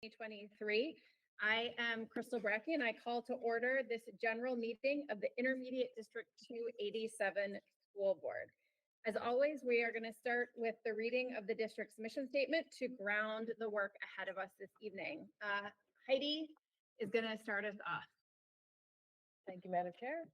2023. I am Crystal Brackey, and I call to order this general meeting of the Intermediate District 287 School Board. As always, we are going to start with the reading of the district's mission statement to ground the work ahead of us this evening. Heidi is going to start us off. Thank you, Madam Chair.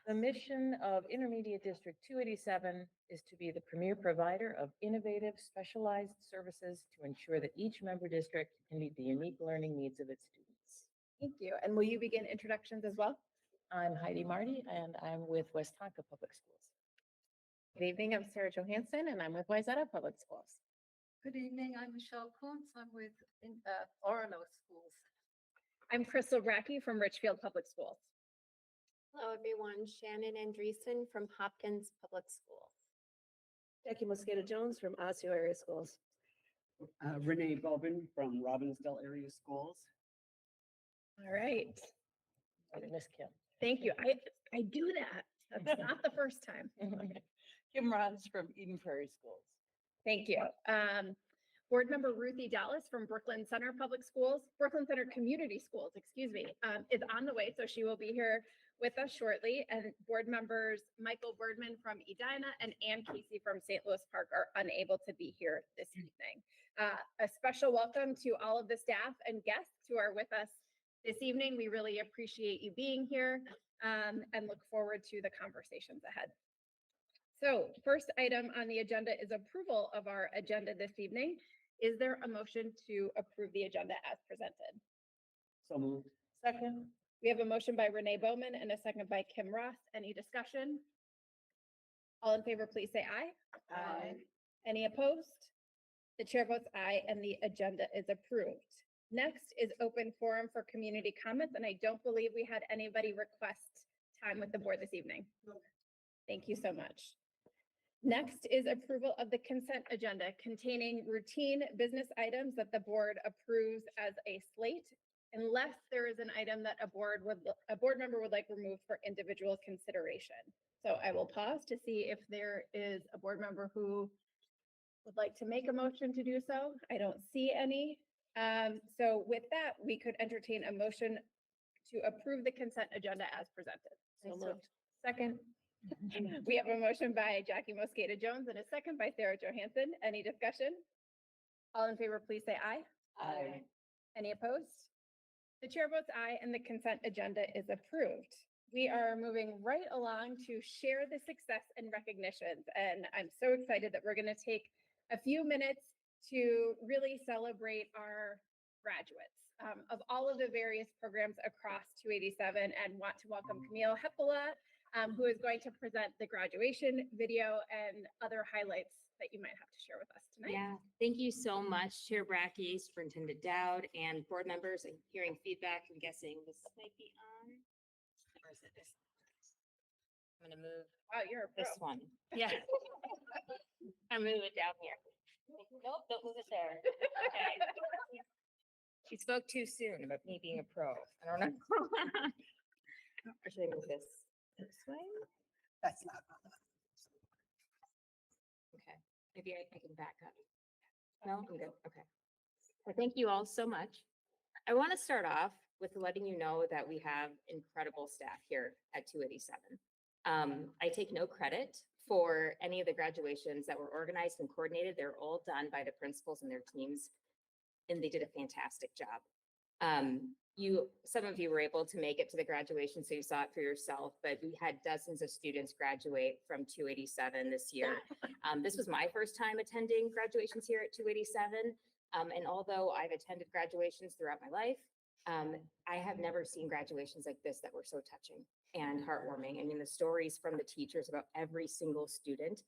The mission of Intermediate District 287 is to be the premier provider of innovative, specialized services to ensure that each member district can meet the unique learning needs of its students. Thank you. And will you begin introductions as well? I'm Heidi Marty, and I'm with West Tonka Public Schools. Good evening, I'm Sarah Johansson, and I'm with Wayzata Public Schools. Good evening, I'm Michelle Kuntz. I'm with Orono Schools. I'm Crystal Brackey from Richfield Public Schools. Hello, everyone. Shannon Andreessen from Hopkins Public Schools. Jackie Mosqueda Jones from Osseo Area Schools. Renee Bobin from Robbinsdale Area Schools. All right. Miss Kim. Thank you. I do that. That's not the first time. Kim Rons from Eden Prairie Schools. Thank you. Board Member Ruthie Dallas from Brooklyn Center Public Schools, Brooklyn Center Community Schools, excuse me, is on the way, so she will be here with us shortly. And board members Michael Birdman from Edina and Ann Casey from St. Louis Park are unable to be here this evening. A special welcome to all of the staff and guests who are with us this evening. We really appreciate you being here and look forward to the conversations ahead. So first item on the agenda is approval of our agenda this evening. Is there a motion to approve the agenda as presented? So moved. Second. We have a motion by Renee Bowman and a second by Kim Ross. Any discussion? All in favor, please say aye. Aye. Any opposed? The chair votes aye and the agenda is approved. Next is open forum for community comments, and I don't believe we had anybody request time with the board this evening. Thank you so much. Next is approval of the consent agenda containing routine business items that the board approves as a slate, unless there is an item that a board member would like removed for individual consideration. So I will pause to see if there is a board member who would like to make a motion to do so. I don't see any. So with that, we could entertain a motion to approve the consent agenda as presented. So moved. Second. We have a motion by Jackie Mosqueda Jones and a second by Sarah Johansson. Any discussion? All in favor, please say aye. Aye. Any opposed? The chair votes aye and the consent agenda is approved. We are moving right along to share the success and recognitions. And I'm so excited that we're going to take a few minutes to really celebrate our graduates of all of the various programs across 287, and want to welcome Camille Heppola, who is going to present the graduation video and other highlights that you might have to share with us tonight. Yeah, thank you so much, Chair Brackey, Superintendent Dowd, and board members. I'm hearing feedback. I'm guessing this might be on. Or is it this? I'm gonna move Wow, you're a pro. this one. Yeah. I'm gonna move it down here. Nope, don't move it there. Okay. She spoke too soon about me being a pro. I don't know. Or should I move this way? That's not. Okay, maybe I can back up. No, I'm good. Okay. Well, thank you all so much. I want to start off with letting you know that we have incredible staff here at 287. I take no credit for any of the graduations that were organized and coordinated. They're all done by the principals and their teams, and they did a fantastic job. Some of you were able to make it to the graduation, so you saw it for yourself, but we had dozens of students graduate from 287 this year. This was my first time attending graduations here at 287. And although I've attended graduations throughout my life, I have never seen graduations like this that were so touching and heartwarming. I mean, the stories from the teachers about every single student,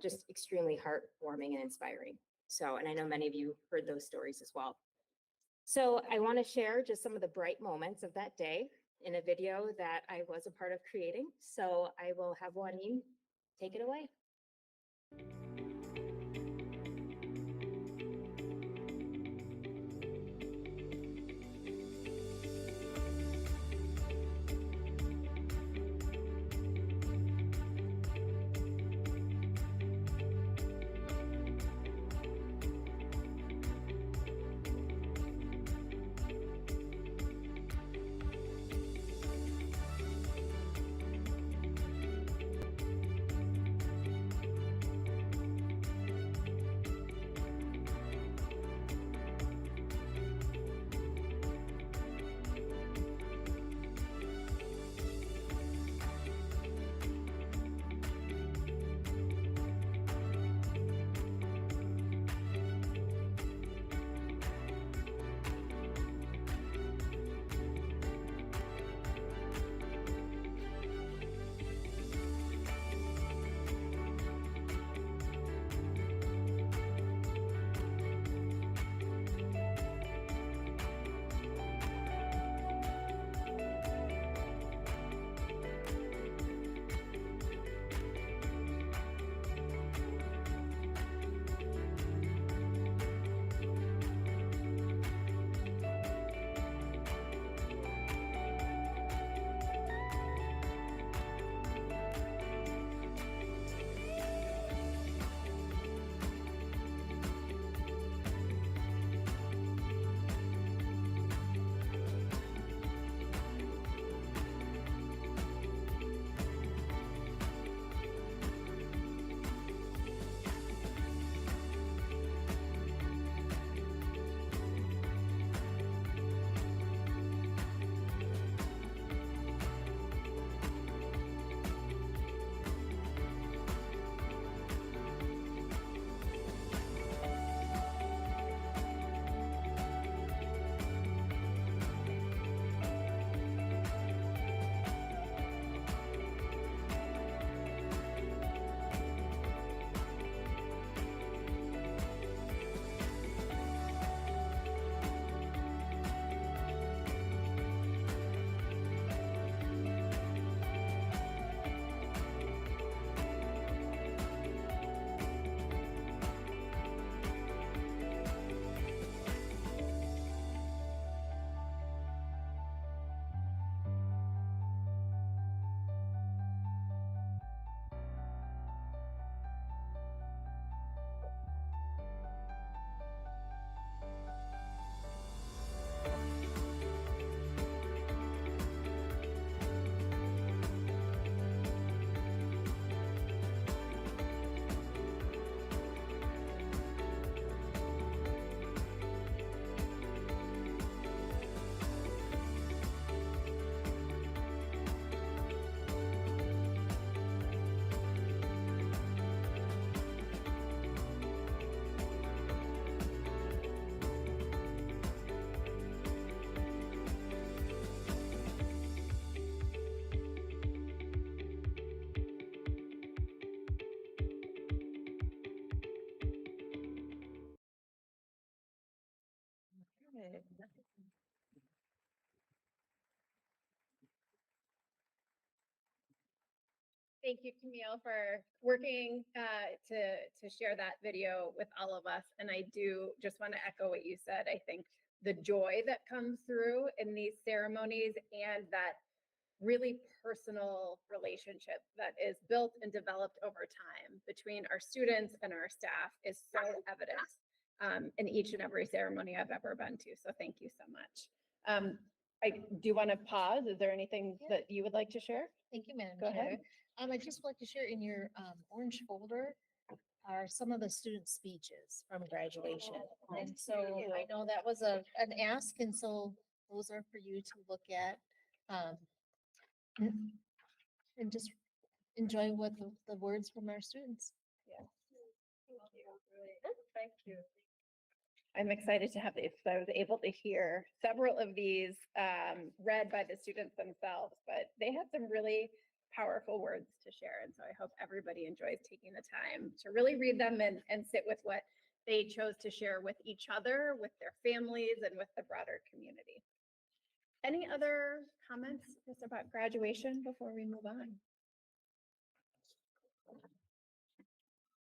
just extremely heartwarming and inspiring. So, and I know many of you heard those stories as well. So I want to share just some of the bright moments of that day in a video that I was a part of creating. So I will have Juanine take it away. Thank you, Camille, for working to share that video with all of us. And I do just want to echo what you said. I think the joy that comes through in these ceremonies and that really personal relationship that is built and developed over time between our students and our staff is so evident in each and every ceremony I've ever been to. So thank you so much. I do want to pause. Is there anything Yeah. that you would like to share? Thank you, Madam Go ahead. Chair. I'd just like to share in your orange folder are some of the student speeches from graduation. And so I know that was an ask, and so those are for you to look at. And just enjoy what the words from our students. Thank you. I'm excited to have these. So I was able to hear several of these read by the students themselves, but they had some really powerful words to share. And so I hope everybody enjoys taking the time to really read them and sit with what they chose to share with each other, with their families, and with the broader community. Any other comments just about graduation before we move on?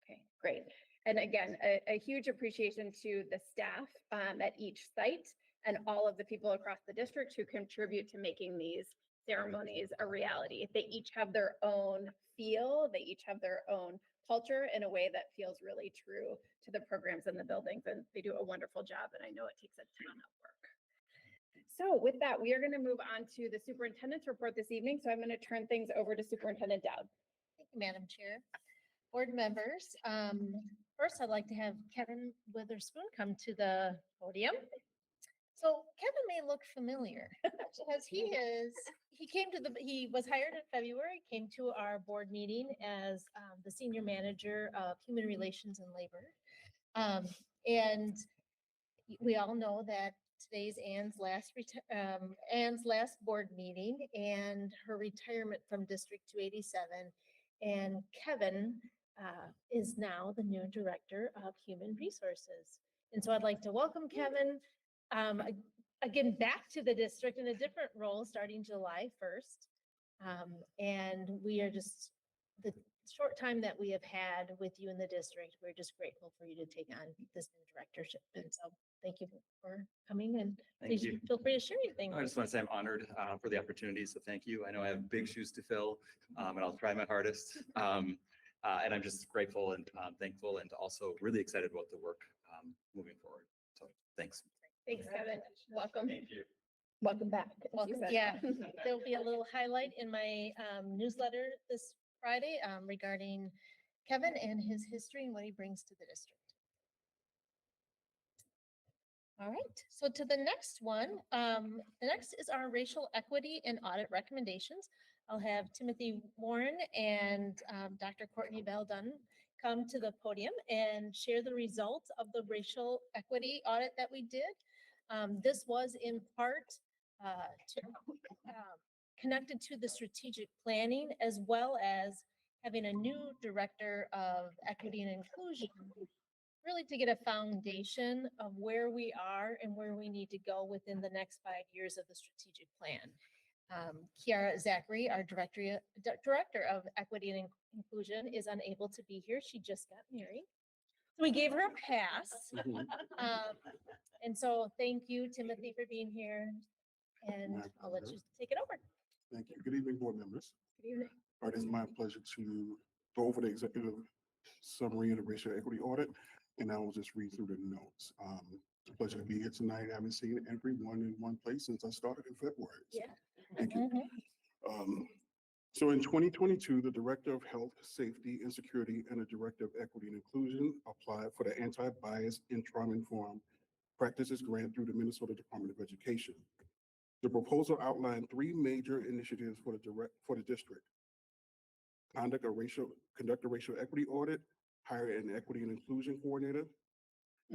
Okay, great. And again, a huge appreciation to the staff at each site and all of the people across the district who contribute to making these ceremonies a reality. They each have their own feel, they each have their own culture in a way that feels really true to the programs in the buildings, and they do a wonderful job, and I know it takes a ton of work. So with that, we are going to move on to the superintendent's report this evening. So I'm going to turn things over to Superintendent Dowd. Thank you, Madam Chair. Board members, first I'd like to have Kevin Witherspoon come to the podium. So Kevin may look familiar because he was hired in February, came to our board meeting as the Senior Manager of Human Relations and Labor. And we all know that today's Ann's last board meeting and her retirement from District 287. And Kevin is now the new Director of Human Resources. And so I'd like to welcome Kevin again back to the district in a different role starting July 1st. And we are just, the short time that we have had with you in the district, we're just grateful for you to take on this new directorship. And so thank you for coming, and Thank please you. feel free to share anything. I just want to say I'm honored for the opportunity, so thank you. I know I have big shoes to fill, and I'll try my hardest. And I'm just grateful and thankful, and also really excited about the work moving forward. So thanks. Thanks, Kevin. Welcome. Thank you. Welcome back. as you Welcome. said. Yeah, there'll be a little highlight in my newsletter this Friday regarding Kevin and his history and what he brings to the district. All right, so to the next one, the next is our racial equity and audit recommendations. I'll have Timothy Warren and Dr. Courtney Bell Dunn come to the podium and share the results of the racial equity audit that we did. This was in part connected to the strategic planning, as well as having a new director of equity and inclusion, really to get a foundation of where we are and where we need to go within the next 5 years of the strategic plan. Kiara Zachary, our director of equity and inclusion, is unable to be here. She just got married. So we gave her a pass. And so thank you, Timothy, for being here. And I'll let you take it over. Thank you. Good evening, board members. Good evening. All right, it's my pleasure to go over the executive summary of the racial equity audit, and I will just read through the notes. It's a pleasure to be here tonight. I haven't seen everyone in one place since I started in February. So thank you. So in 2022, the Director of Health, Safety, and Security and the Director of Equity and Inclusion applied for the Anti-Bias in Trauma-Informed Practices Grant through the Minnesota Department of Education. The proposal outlined 3 major initiatives for the district: conduct a racial equity audit, hire an equity and inclusion coordinator,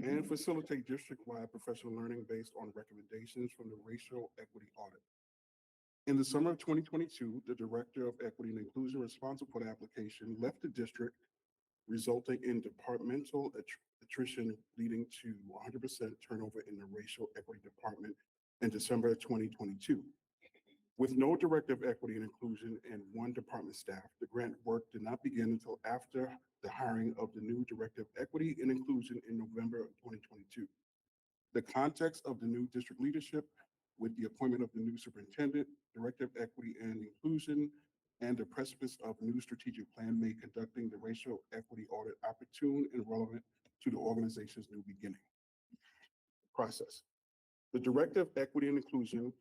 and facilitate district-wide professional learning based on recommendations from the racial equity audit. In the summer of 2022, the Director of Equity and Inclusion responsible for the application left the district resulting in departmental attrition leading to 100% turnover in the racial equity department in December 2022. With no director of equity and inclusion and one department staff, the grant work did not begin until after the hiring of the new director of equity and inclusion in November of 2022. The context of the new district leadership with the appointment of the new superintendent, director of equity and inclusion, and the precipice of new strategic plan made conducting the racial equity audit opportune and relevant to the organization's new beginning process. The director of equity and inclusion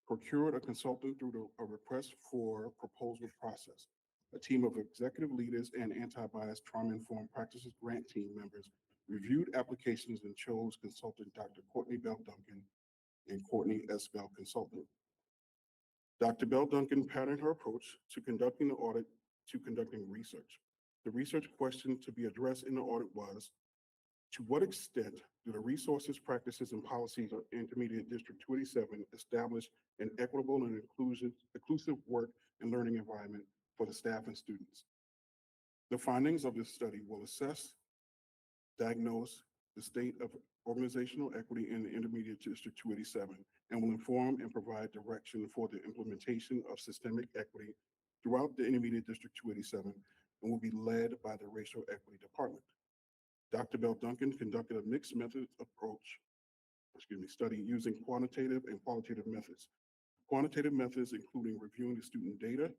procured a consultant through a request for proposal process. A team of executive leaders and anti-bias trauma-informed practices grant team members reviewed applications and chose consultant Dr. Courtney Bell Duncan and Courtney S. Bell Consulting. Dr. Bell Duncan patterned her approach to conducting the audit to conducting research. The research question to be addressed in the audit was, to what extent do the resources, practices, and policies of Intermediate District 287 establish an equitable and inclusive work and learning environment for the staff and students? The findings of this study will assess, diagnose the state of organizational equity in the Intermediate District 287 and will inform and provide direction for the implementation of systemic equity throughout the Intermediate District 287 and will be led by the Racial Equity Department. Dr. Bell Duncan conducted a mixed method study using quantitative and qualitative methods. Quantitative methods including reviewing the student data,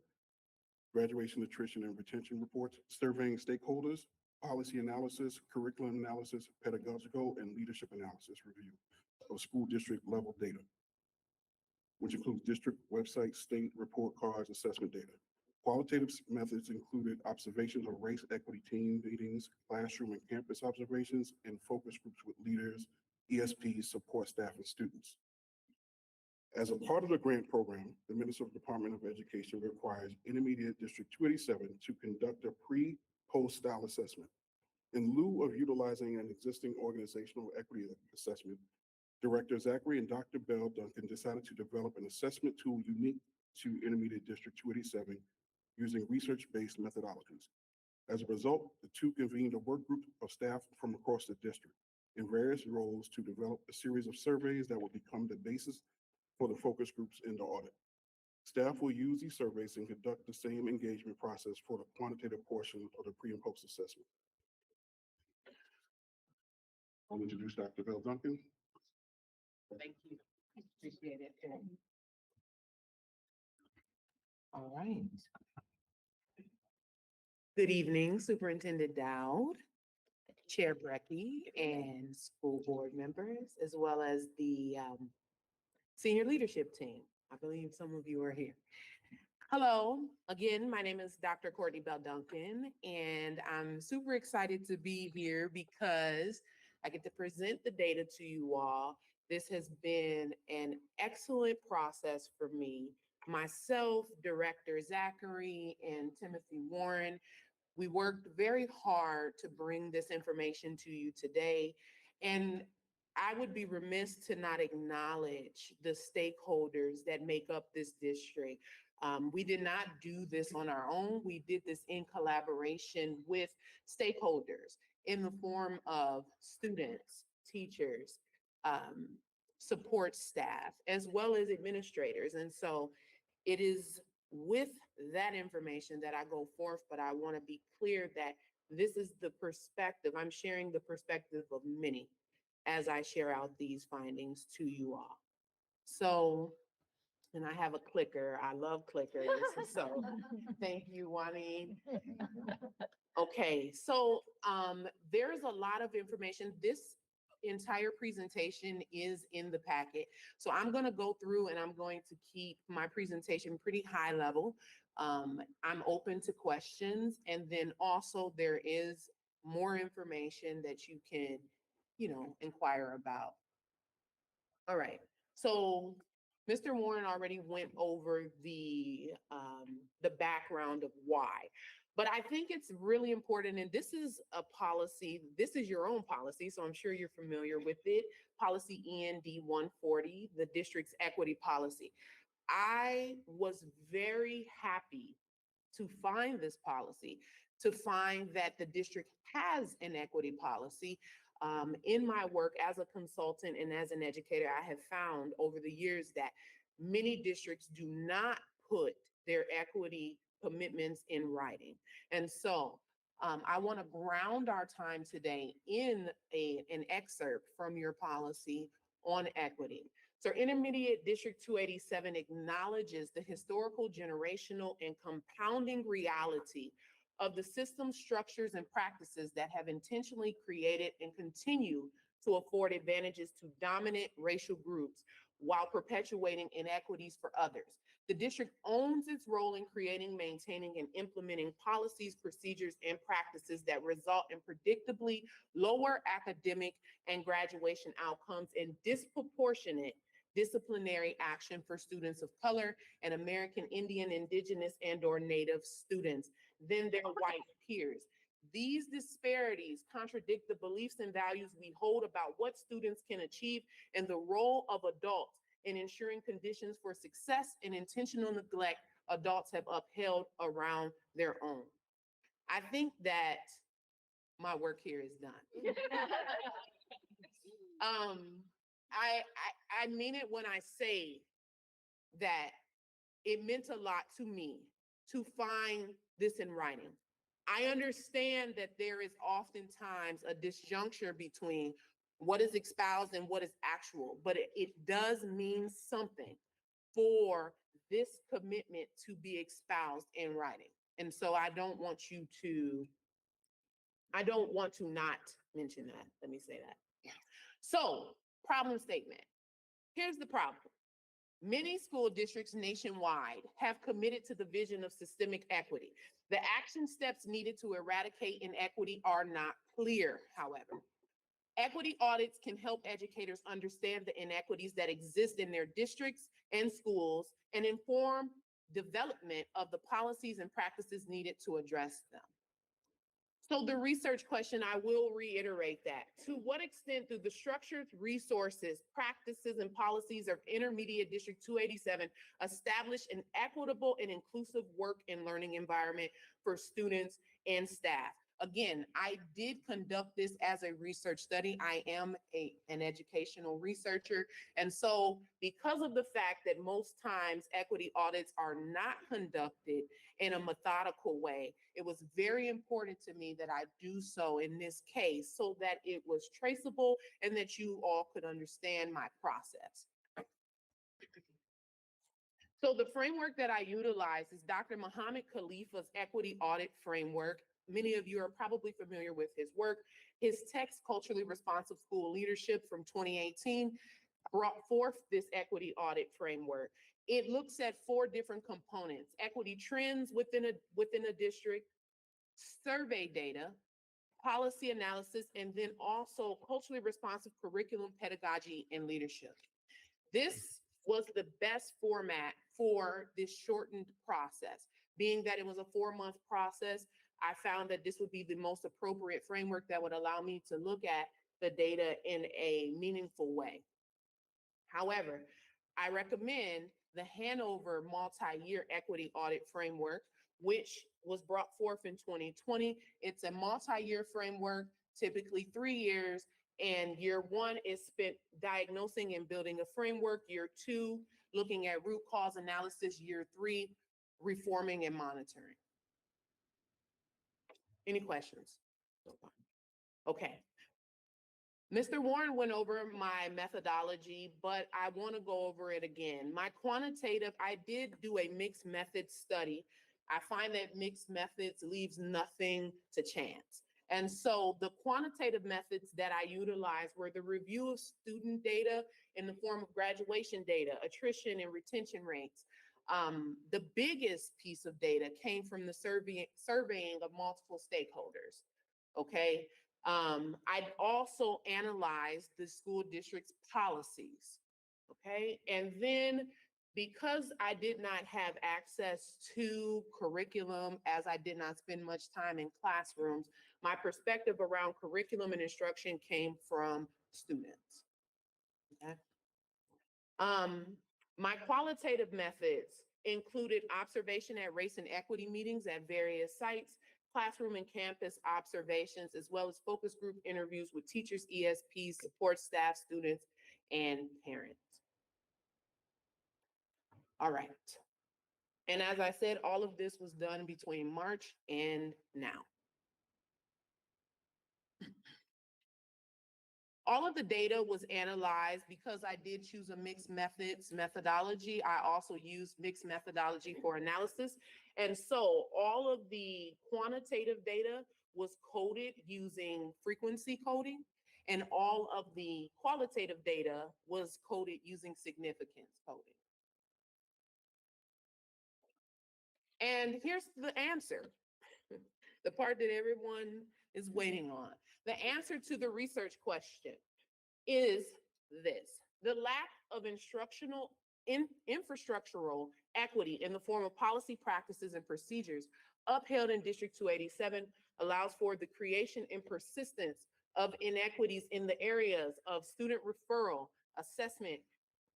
graduation, attrition, and retention reports, surveying stakeholders, policy analysis, curriculum analysis, pedagogical, and leadership analysis review of school district level data, which includes district websites, state report cards, assessment data. Qualitative methods included observations of race equity team meetings, classroom and campus observations, and focus groups with leaders, ESPs, support staff, and students. As a part of the grant program, the Minnesota Department of Education requires Intermediate District 287 to conduct a pre-post style assessment. In lieu of utilizing an existing organizational equity assessment, Director Zachary and Dr. Bell Duncan decided to develop an assessment tool unique to Intermediate District 287 using research-based methodologies. As a result, the two convened a work group of staff from across the district in various roles to develop a series of surveys that will become the basis for the focus groups in the audit. Staff will use these surveys and conduct the same engagement process for the quantitative portion of the pre and post assessment. I'll introduce Dr. Bell Duncan. Thank you. Appreciate it. All right. Good evening, Superintendent Dowd, Chair Brecky, and school board members, as well as the senior leadership team. I believe some of you are here. Hello, again, my name is Dr. Courtney Bell Duncan, and I'm super excited to be here because I get to present the data to you all. This has been an excellent process for me. Myself, Director Zachary, and Timothy Warren, we worked very hard to bring this information to you today. And I would be remiss to not acknowledge the stakeholders that make up this district. We did not do this on our own. We did this in collaboration with stakeholders in the form of students, teachers, support staff, as well as administrators. And so it is with that information that I go forth, but I want to be clear that this is the perspective. I'm sharing the perspective of many as I share out these findings to you all. So, and I have a clicker. I love clickers. So thank you, Juanine. Okay, so there's a lot of information. This entire presentation is in the packet. So I'm going to go through and I'm going to keep my presentation pretty high level. I'm open to questions. And then also there is more information that you can, inquire about. All right. So Mr. Warren already went over the background of why. But I think it's really important, and this is a policy, this is your own policy, so I'm sure you're familiar with it, Policy END 140, the district's equity policy. I was very happy to find this policy to find that the district has an equity policy. In my work as a consultant and as an educator, I have found over the years that many districts do not put their equity commitments in writing. And so I want to ground our time today in an excerpt from your policy on equity. So Intermediate District 287 acknowledges the historical, generational, and compounding reality of the systems, structures, and practices that have intentionally created and continue to afford advantages to dominant racial groups while perpetuating inequities for others. The district owns its role in creating, maintaining, and implementing policies, procedures, and practices that result in predictably lower academic and graduation outcomes and disproportionate disciplinary action for students of color and American Indian, Indigenous, and/or Native students than their white peers. These disparities contradict the beliefs and values we hold about what students can achieve and the role of adults in ensuring conditions for success and intentional neglect adults have upheld around their own. I think that my work here is done. I mean it when I say that it meant a lot to me to find this in writing. I understand that there is oftentimes a disjuncture between what is espoused and what is actual, but it does mean something for this commitment to be espoused in writing. And so I don't want to not mention that. Let me say that. So, problem statement. Here's the problem. Many school districts nationwide have committed to the vision of systemic equity. The action steps needed to eradicate inequity are not clear, however. Equity audits can help educators understand the inequities that exist in their districts and schools and inform development of the policies and practices needed to address them. So the research question, I will reiterate that. To what extent do the structures, resources, practices, and policies of Intermediate District 287 establish an equitable and inclusive work and learning environment for students and staff? Again, I did conduct this as a research study. I am an educational researcher. And so because of the fact that most times equity audits are not conducted in a methodical way, it was very important to me that I do so in this case so that it was traceable and that you all could understand my process. So the framework that I utilize is Dr. Muhammad Khalifa's Equity Audit Framework. Many of you are probably familiar with his work. His text, Culturally Responsive School Leadership from 2018, brought forth this equity audit framework. It looks at 4 different components: equity trends within a district, survey data, policy analysis, and then also culturally responsive curriculum, pedagogy, and leadership. This was the best format for this shortened process. Being that it was a 4-month process, I found that this would be the most appropriate framework that would allow me to look at the data in a meaningful way. However, I recommend the Hanover Multi-Year Equity Audit Framework, which was brought forth in 2020. It's a multi-year framework, typically 3 years, and year 1 is spent diagnosing and building a framework. Year 2, looking at root cause analysis. Year 3, reforming and monitoring. Any questions? Okay. Mr. Warren went over my methodology, but I want to go over it again. My quantitative, I did do a mixed method study. I find that mixed methods leaves nothing to chance. And so the quantitative methods that I utilized were the review of student data in the form of graduation data, attrition and retention rates. The biggest piece of data came from the surveying of multiple stakeholders, okay? I also analyzed the school district's policies, okay? And then because I did not have access to curriculum, as I did not spend much time in classrooms, my perspective around curriculum and instruction came from students, okay? My qualitative methods included observation at race and equity meetings at various sites, classroom and campus observations, as well as focus group interviews with teachers, ESPs, support staff, students, and parents. All right. And as I said, all of this was done between March and now. All of the data was analyzed because I did choose a mixed methods methodology. I also used mixed methodology for analysis. And so all of the quantitative data was coded using frequency coding, and all of the qualitative data was coded using significance coding. And here's the answer, the part that everyone is waiting on. The answer to the research question is this: the lack of instructional infrastructural equity in the form of policy practices and procedures upheld in District 287 allows for the creation and persistence of inequities in the areas of student referral, assessment,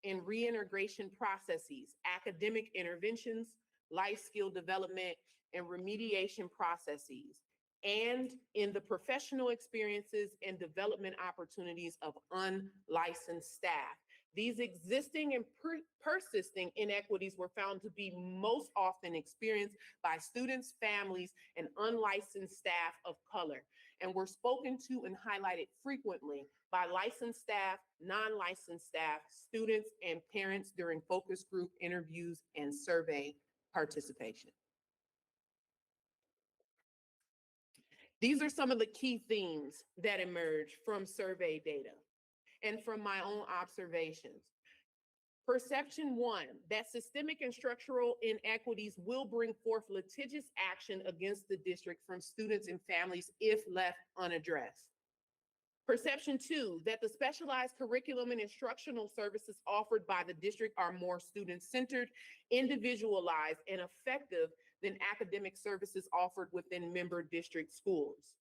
and reintegration processes, academic interventions, life skill development, and remediation processes, and in the professional experiences and development opportunities of unlicensed staff. These existing and persisting inequities were found to be most often experienced by students, families, and unlicensed staff of color, and were spoken to and highlighted frequently by licensed staff, non-licensed staff, students, and parents during focus group interviews and survey participation. These are some of the key themes that emerge from survey data and from my own observations. Perception one, that systemic and structural inequities will bring forth litigious action against the district from students and families if left unaddressed. Perception two, that the specialized curriculum and instructional services offered by the district are more student-centered, individualized, and effective than academic services offered within member district schools.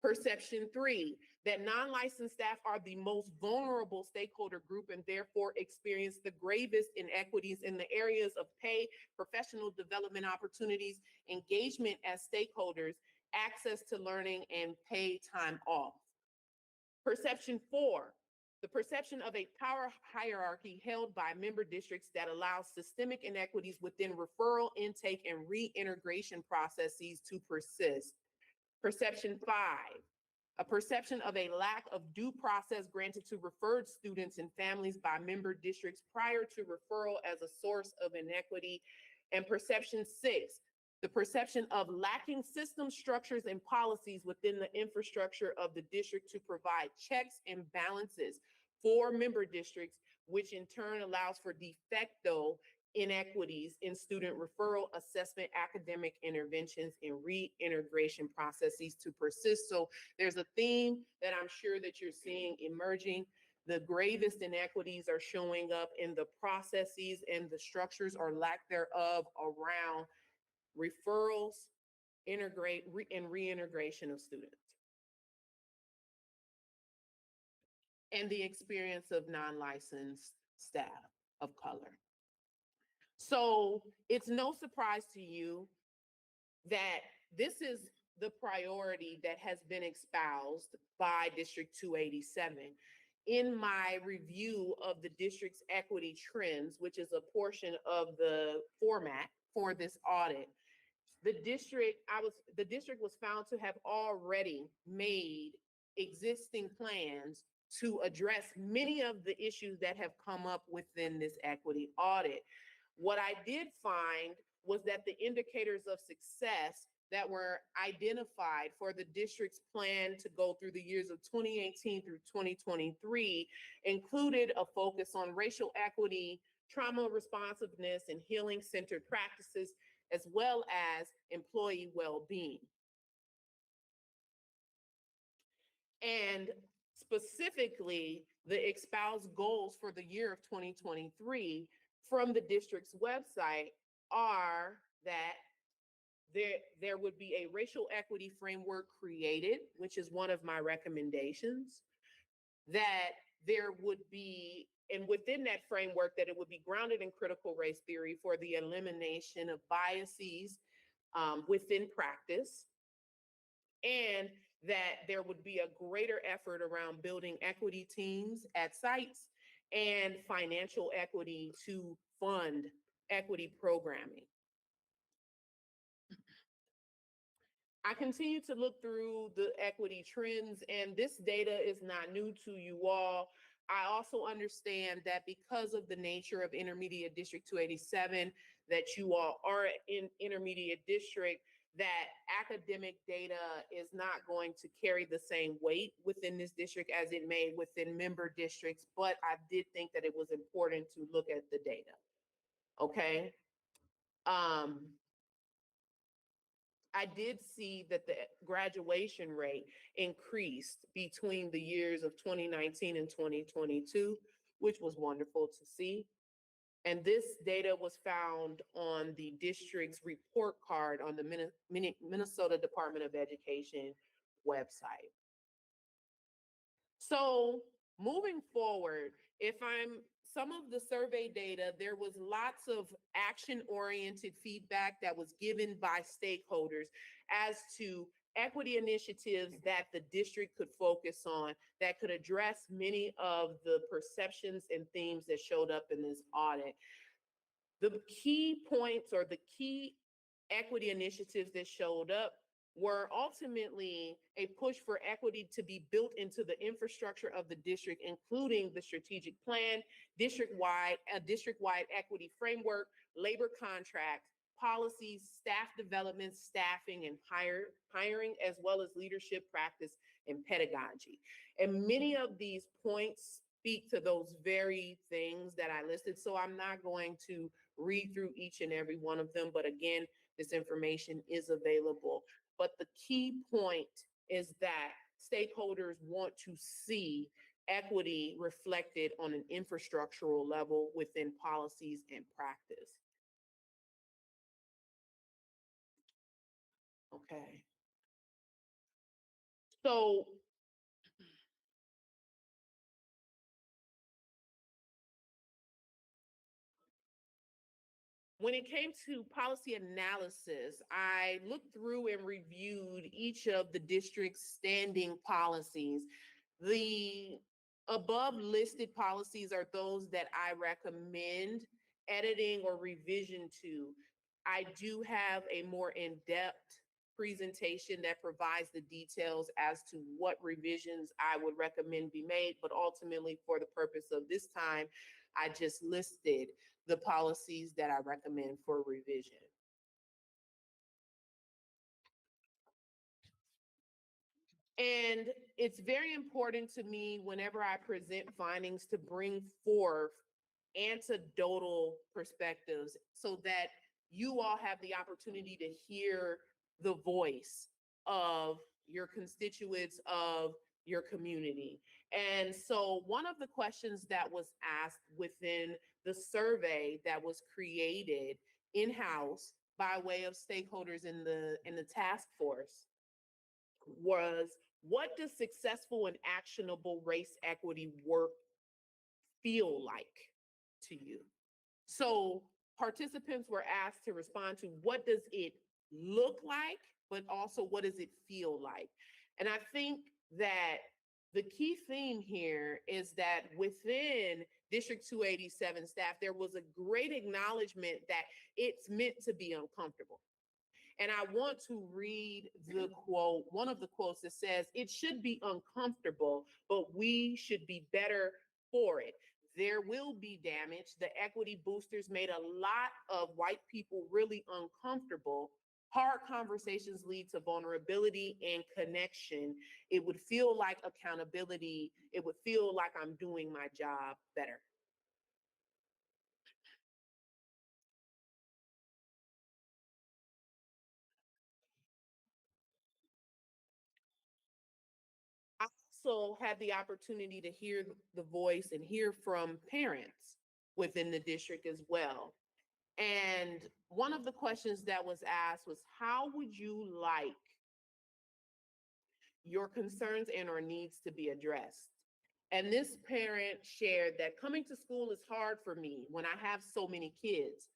Perception three, that non-licensed staff are the most vulnerable stakeholder group and therefore experience the gravest inequities in the areas of pay, professional development opportunities, engagement as stakeholders, access to learning, and paid time off. Perception four, the perception of a power hierarchy held by member districts that allows systemic inequities within referral, intake, and reintegration processes to persist. Perception five, a perception of a lack of due process granted to referred students and families by member districts prior to referral as a source of inequity. And perception six, the perception of lacking system structures and policies within the infrastructure of the district to provide checks and balances for member districts, which in turn allows for de facto inequities in student referral, assessment, academic interventions, and reintegration processes to persist. So there's a theme that I'm sure that you're seeing emerging. The gravest inequities are showing up in the processes and the structures or lack thereof around referrals, and reintegration of students, and the experience of non-licensed staff of color. So it's no surprise to you that this is the priority that has been espoused by District 287. In my review of the district's equity trends, which is a portion of the format for this audit, the district was found to have already made existing plans to address many of the issues that have come up within this equity audit. What I did find was that the indicators of success that were identified for the district's plan to go through the years of 2018 through 2023 included a focus on racial equity, trauma responsiveness, and healing-centered practices, as well as employee well-being. And specifically, the espoused goals for the year of 2023 from the district's website are that there would be a racial equity framework created, which is one of my recommendations, that there would be, and within that framework, that it would be grounded in critical race theory for the elimination of biases within practice, and that there would be a greater effort around building equity teams at sites and financial equity to fund equity programming. I continue to look through the equity trends, and this data is not new to you all. I also understand that because of the nature of Intermediate District 287, that you all are in Intermediate District, that academic data is not going to carry the same weight within this district as it may within member districts, but I did think that it was important to look at the data. Okay. I did see that the graduation rate increased between the years of 2019 and 2022, which was wonderful to see. And this data was found on the district's report card on the Minnesota Department of Education website. So moving forward, some of the survey data, there was lots of action-oriented feedback that was given by stakeholders as to equity initiatives that the district could focus on that could address many of the perceptions and themes that showed up in this audit. The key points or the key equity initiatives that showed up were ultimately a push for equity to be built into the infrastructure of the district, including the strategic plan, a district-wide equity framework, labor contract, policies, staff development, staffing, and hiring, as well as leadership practice and pedagogy. And many of these points speak to those very things that I listed. So I'm not going to read through each and every one of them, but again, this information is available. But the key point is that stakeholders want to see equity reflected on an infrastructural level within policies and practice. Okay. So when it came to policy analysis, I looked through and reviewed each of the district's standing policies. The above listed policies are those that I recommend editing or revision to. I do have a more in-depth presentation that provides the details as to what revisions I would recommend be made, but ultimately for the purpose of this time, I just listed the policies that I recommend for revision. And it's very important to me whenever I present findings to bring forth anecdotal perspectives so that you all have the opportunity to hear the voice of your constituents, of your community. And so one of the questions that was asked within the survey that was created in-house by way of stakeholders in the task force was, what does successful and actionable race equity work feel like to you? So participants were asked to respond to what does it look like, but also what does it feel like? And I think that the key theme here is that within District 287 staff, there was a great acknowledgement that it's meant to be uncomfortable. And I want to read the quote, one of the quotes that says, "It should be uncomfortable, but we should be better for it. There will be damage. The equity boosters made a lot of white people really uncomfortable. Hard conversations lead to vulnerability and connection. It would feel like accountability. It would feel like I'm doing my job better." I also had the opportunity to hear the voice and hear from parents within the district as well. And one of the questions that was asked was, how would you like your concerns and or needs to be addressed? And this parent shared that coming to school is hard for me when I have so many kids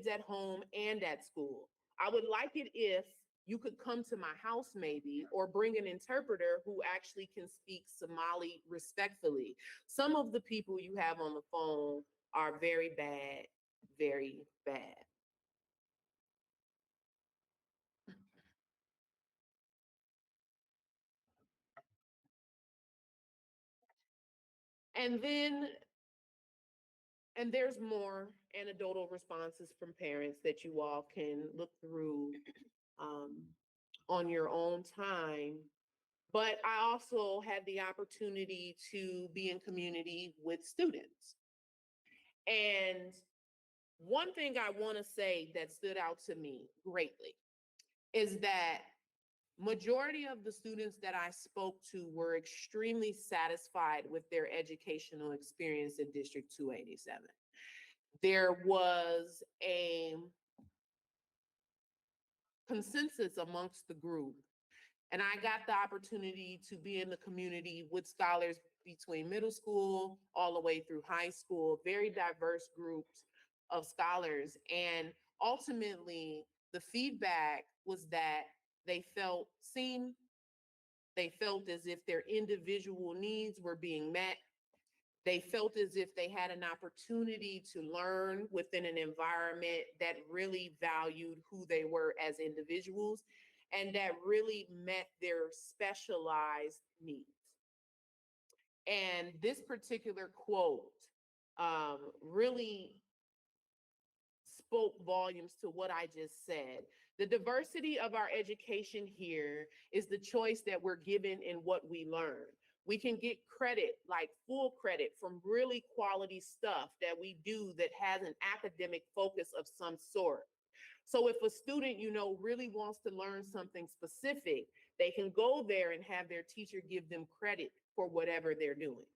at home and at school. I would like it if you could come to my house maybe, or bring an interpreter who actually can speak Somali respectfully. Some of the people you have on the phone are very bad, very bad. And there's more anecdotal responses from parents that you all can look through on your own time. But I also had the opportunity to be in community with students. And one thing I want to say that stood out to me greatly is that majority of the students that I spoke to were extremely satisfied with their educational experience in District 287. There was a consensus amongst the group, and I got the opportunity to be in the community with scholars between middle school all the way through high school, very diverse groups of scholars. And ultimately, the feedback was that they felt seen. They felt as if their individual needs were being met. They felt as if they had an opportunity to learn within an environment that really valued who they were as individuals and that really met their specialized needs. And this particular quote really spoke volumes to what I just said. The diversity of our education here is the choice that we're given in what we learn. We can get credit, like full credit, from really quality stuff that we do that has an academic focus of some sort. So if a student, really wants to learn something specific, they can go there and have their teacher give them credit for whatever they're doing.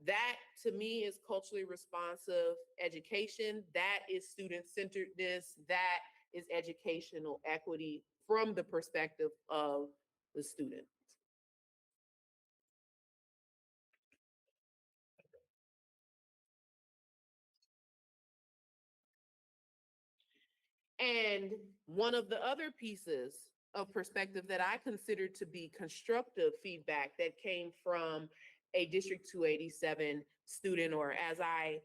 That, to me, is culturally responsive education. That is student-centeredness. That is educational equity from the perspective of the student. And one of the other pieces of perspective that I consider to be constructive feedback that came from a District 287 student, or as I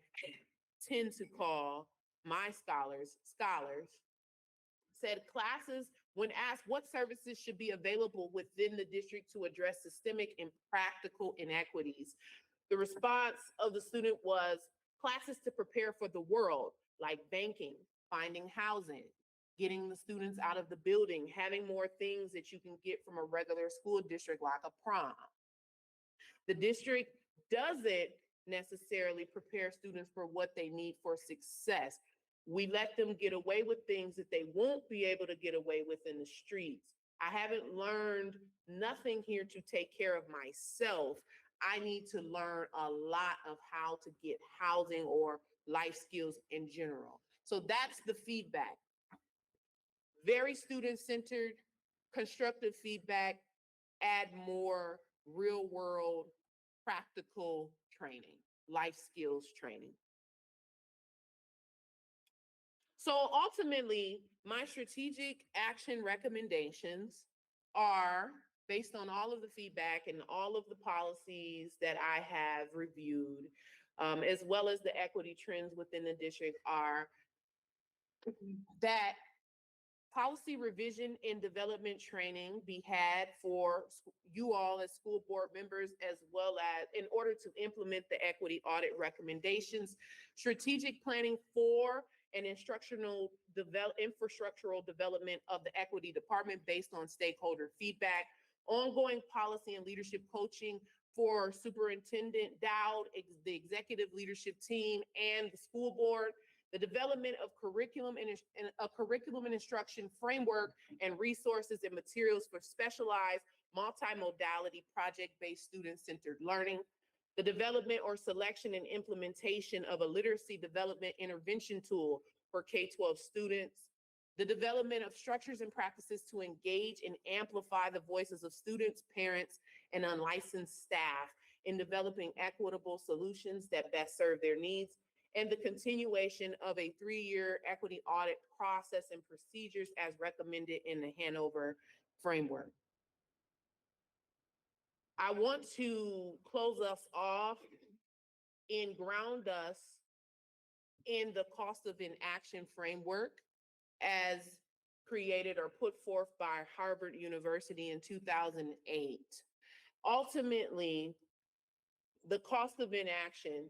tend to call my scholars, said classes, when asked what services should be available within the district to address systemic and practical inequities, the response of the student was classes to prepare for the world, like banking, finding housing, getting the students out of the building, having more things that you can get from a regular school district like a prom. The district doesn't necessarily prepare students for what they need for success. We let them get away with things that they won't be able to get away with in the streets. I haven't learned nothing here to take care of myself. I need to learn a lot of how to get housing or life skills in general. So that's the feedback. Very student-centered, constructive feedback, add more real-world practical training, life skills training. So ultimately, my strategic action recommendations are based on all of the feedback and all of the policies that I have reviewed, as well as the equity trends within the district, are that policy revision and development training be had for you all as school board members, as well as in order to implement the equity audit recommendations, strategic planning for an infrastructural development of the equity department based on stakeholder feedback, ongoing policy and leadership coaching for Superintendent Dowd, the executive leadership team, and the school board, the development of curriculum and instruction framework and resources and materials for specialized multimodality project-based student-centered learning, the development or selection and implementation of a literacy development intervention tool for K-12 students, the development of structures and practices to engage and amplify the voices of students, parents, and unlicensed staff in developing equitable solutions that best serve their needs, and the continuation of a 3-year equity audit process and procedures as recommended in the Hanover framework. I want to close us off and ground us in the cost of inaction framework as created or put forth by Harvard University in 2008. Ultimately, the cost of inaction,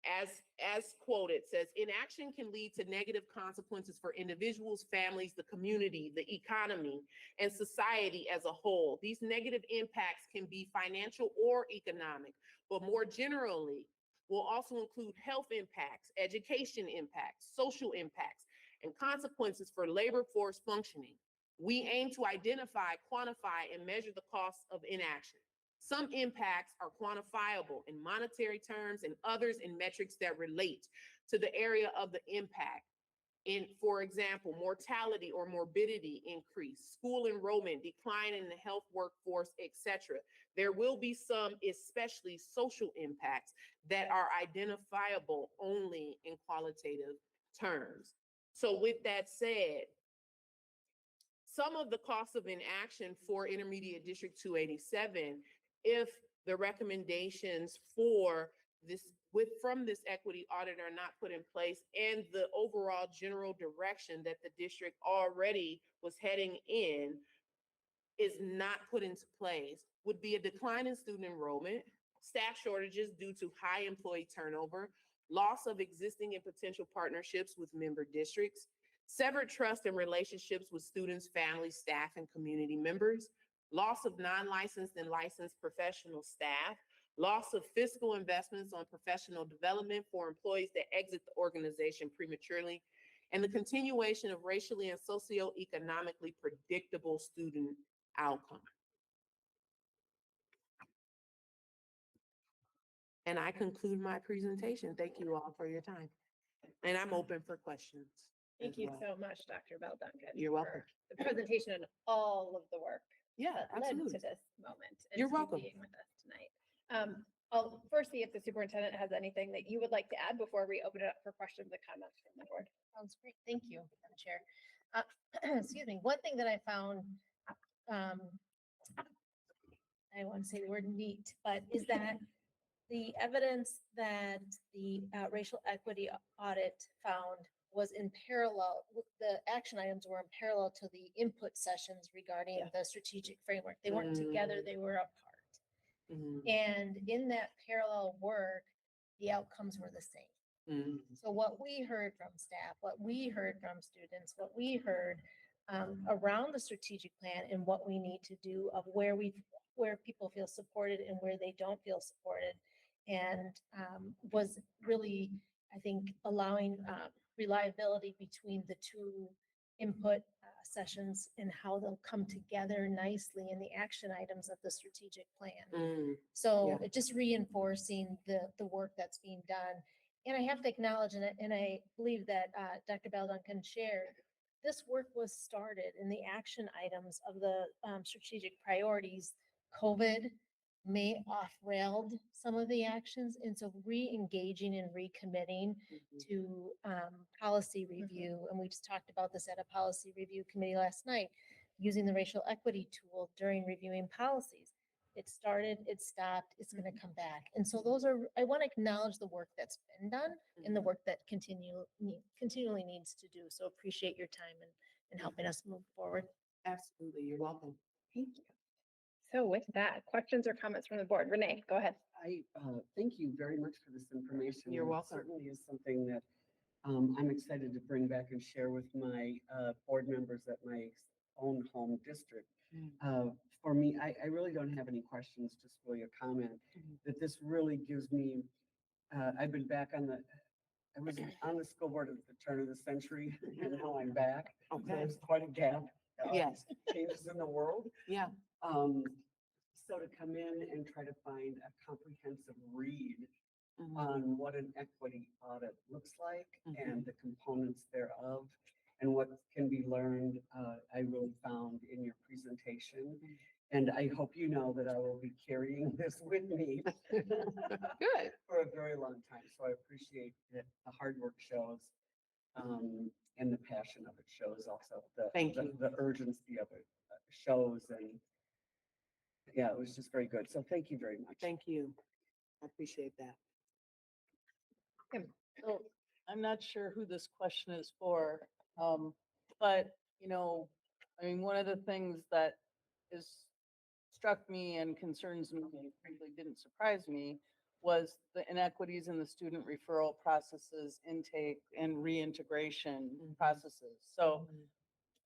as quoted, says inaction can lead to negative consequences for individuals, families, the community, the economy, and society as a whole. These negative impacts can be financial or economic, but more generally will also include health impacts, education impacts, social impacts, and consequences for labor force functioning. We aim to identify, quantify, and measure the costs of inaction. Some impacts are quantifiable in monetary terms and others in metrics that relate to the area of the impact. In, for example, mortality or morbidity increase, school enrollment, decline in the health workforce, etc. There will be some, especially social impacts, that are identifiable only in qualitative terms. So with that said, some of the costs of inaction for Intermediate District 287, if the recommendations for this from this equity audit are not put in place and the overall general direction that the district already was heading in is not put into place, would be a decline in student enrollment, staff shortages due to high employee turnover, loss of existing and potential partnerships with member districts, severed trust and relationships with students, families, staff, and community members, loss of non-licensed and licensed professional staff, loss of fiscal investments on professional development for employees that exit the organization prematurely, and the continuation of racially and socioeconomically predictable student outcome. And I conclude my presentation. Thank you all for your time. And I'm open for questions. Thank as you well. so much, Dr. Bell Duncan. You're welcome. for The presentation and all of the work Yeah, that led to absolutely. this moment. And You're to welcome. Being with us tonight. I'll first see if the superintendent has anything that you would like to add before we open it up for questions and comments from the board. Sounds great. Thank you, Madam Chair. Excuse me. One thing that I found, I want to say the word neat, but is that the evidence that the racial equity audit found was in parallel, the action items were in parallel to the input sessions regarding the strategic framework. They weren't together, they were apart. Mhm. And in that parallel work, the outcomes were the same. Mhm. So what we heard from staff, what we heard from students, what we heard around the strategic plan and what we need to do of where people feel supported and where they don't feel supported. And was really, I think, allowing reliability between the two input sessions and how they'll come together nicely in the action items of the strategic plan. Mm. So Yeah. it just reinforcing the work that's being done. And I have to acknowledge, and I believe that Dr. Bell Duncan shared, this work was started in the action items of the strategic priorities. COVID may off-railed some of the actions, and so re-engaging and recommitting to policy review. And we just talked about this at a policy review committee last night, using the racial equity tool during reviewing policies. It started, it stopped, it's going to come back. And so those are, I want to acknowledge the work that's been done and the work that continually needs to do. So appreciate your time and helping us move forward. Absolutely. You're welcome. Thank you. So with that, questions or comments from the board? Renee, go ahead. I thank you very much for this information. You're and it welcome. Certainly is something that I'm excited to bring back and share with my board members at my own home district. For me, I really don't have any questions, just really a comment that this really gives me, I've been back on I was on the school board at the turn of the century and now I'm back. So Okay. there's quite a gap. Yes. Changes in the world. Yeah. So to come in and try to find a comprehensive read Mhm. on what an equity audit looks like Mhm. and the components thereof and what can be learned, I really found in your presentation. And I hope you know that I will be carrying this with me Good. for a very long time. So I appreciate that the hard work shows, and the passion of it shows also. Thank you. The urgency of it shows, and yeah, it was just very good. So thank you very much. Thank you. I appreciate that. So I'm not sure who this question is for, but, I mean, one of the things that is struck me and concerns me, and frankly didn't surprise me, was the inequities in the student referral processes, intake and reintegration processes. So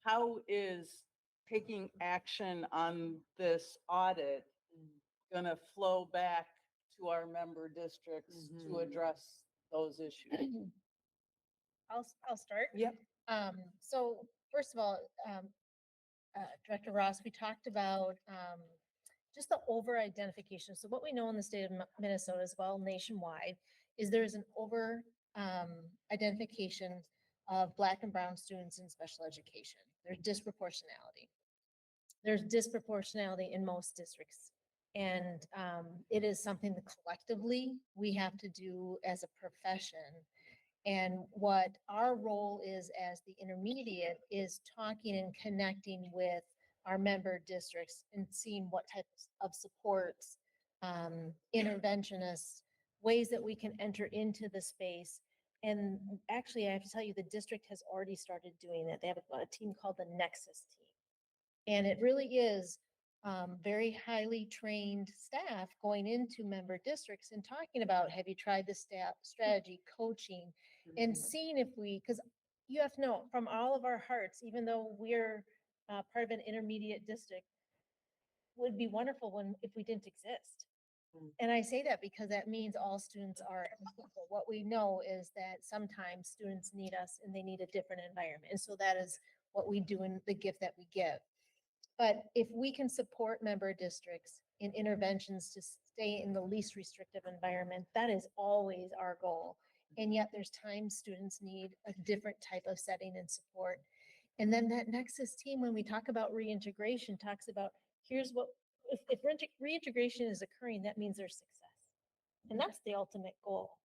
how is taking action on this audit gonna flow back to our member districts to address those issues? I'll start. Yep. So first of all, Director Ross, we talked about, just the over identification. So what we know in the state of Minnesota as well nationwide is there's an over, identification of Black and brown students in special education. There's disproportionality. There's disproportionality in most districts. And it is something that collectively we have to do as a profession. And what our role is as the intermediate is talking and connecting with our member districts and seeing what types of supports, interventionists, ways that we can enter into the space. And actually, I have to tell you, the district has already started doing it. They have a team called the Nexus team. And it really is very highly trained staff going into member districts and talking about, have you tried this strategy, coaching, and seeing if we, because you have to know from all of our hearts, even though we're part of an intermediate district, would be wonderful if we didn't exist. And I say that because that means all students are equal. What we know is that sometimes students need us and they need a different environment. And so that is what we do in the gift that we give. But if we can support member districts in interventions to stay in the least restrictive environment, that is always our goal. And yet there's times students need a different type of setting and support. And then that Nexus team, when we talk about reintegration, talks about here's what, if reintegration is occurring, that means there's success. And that's the ultimate goal,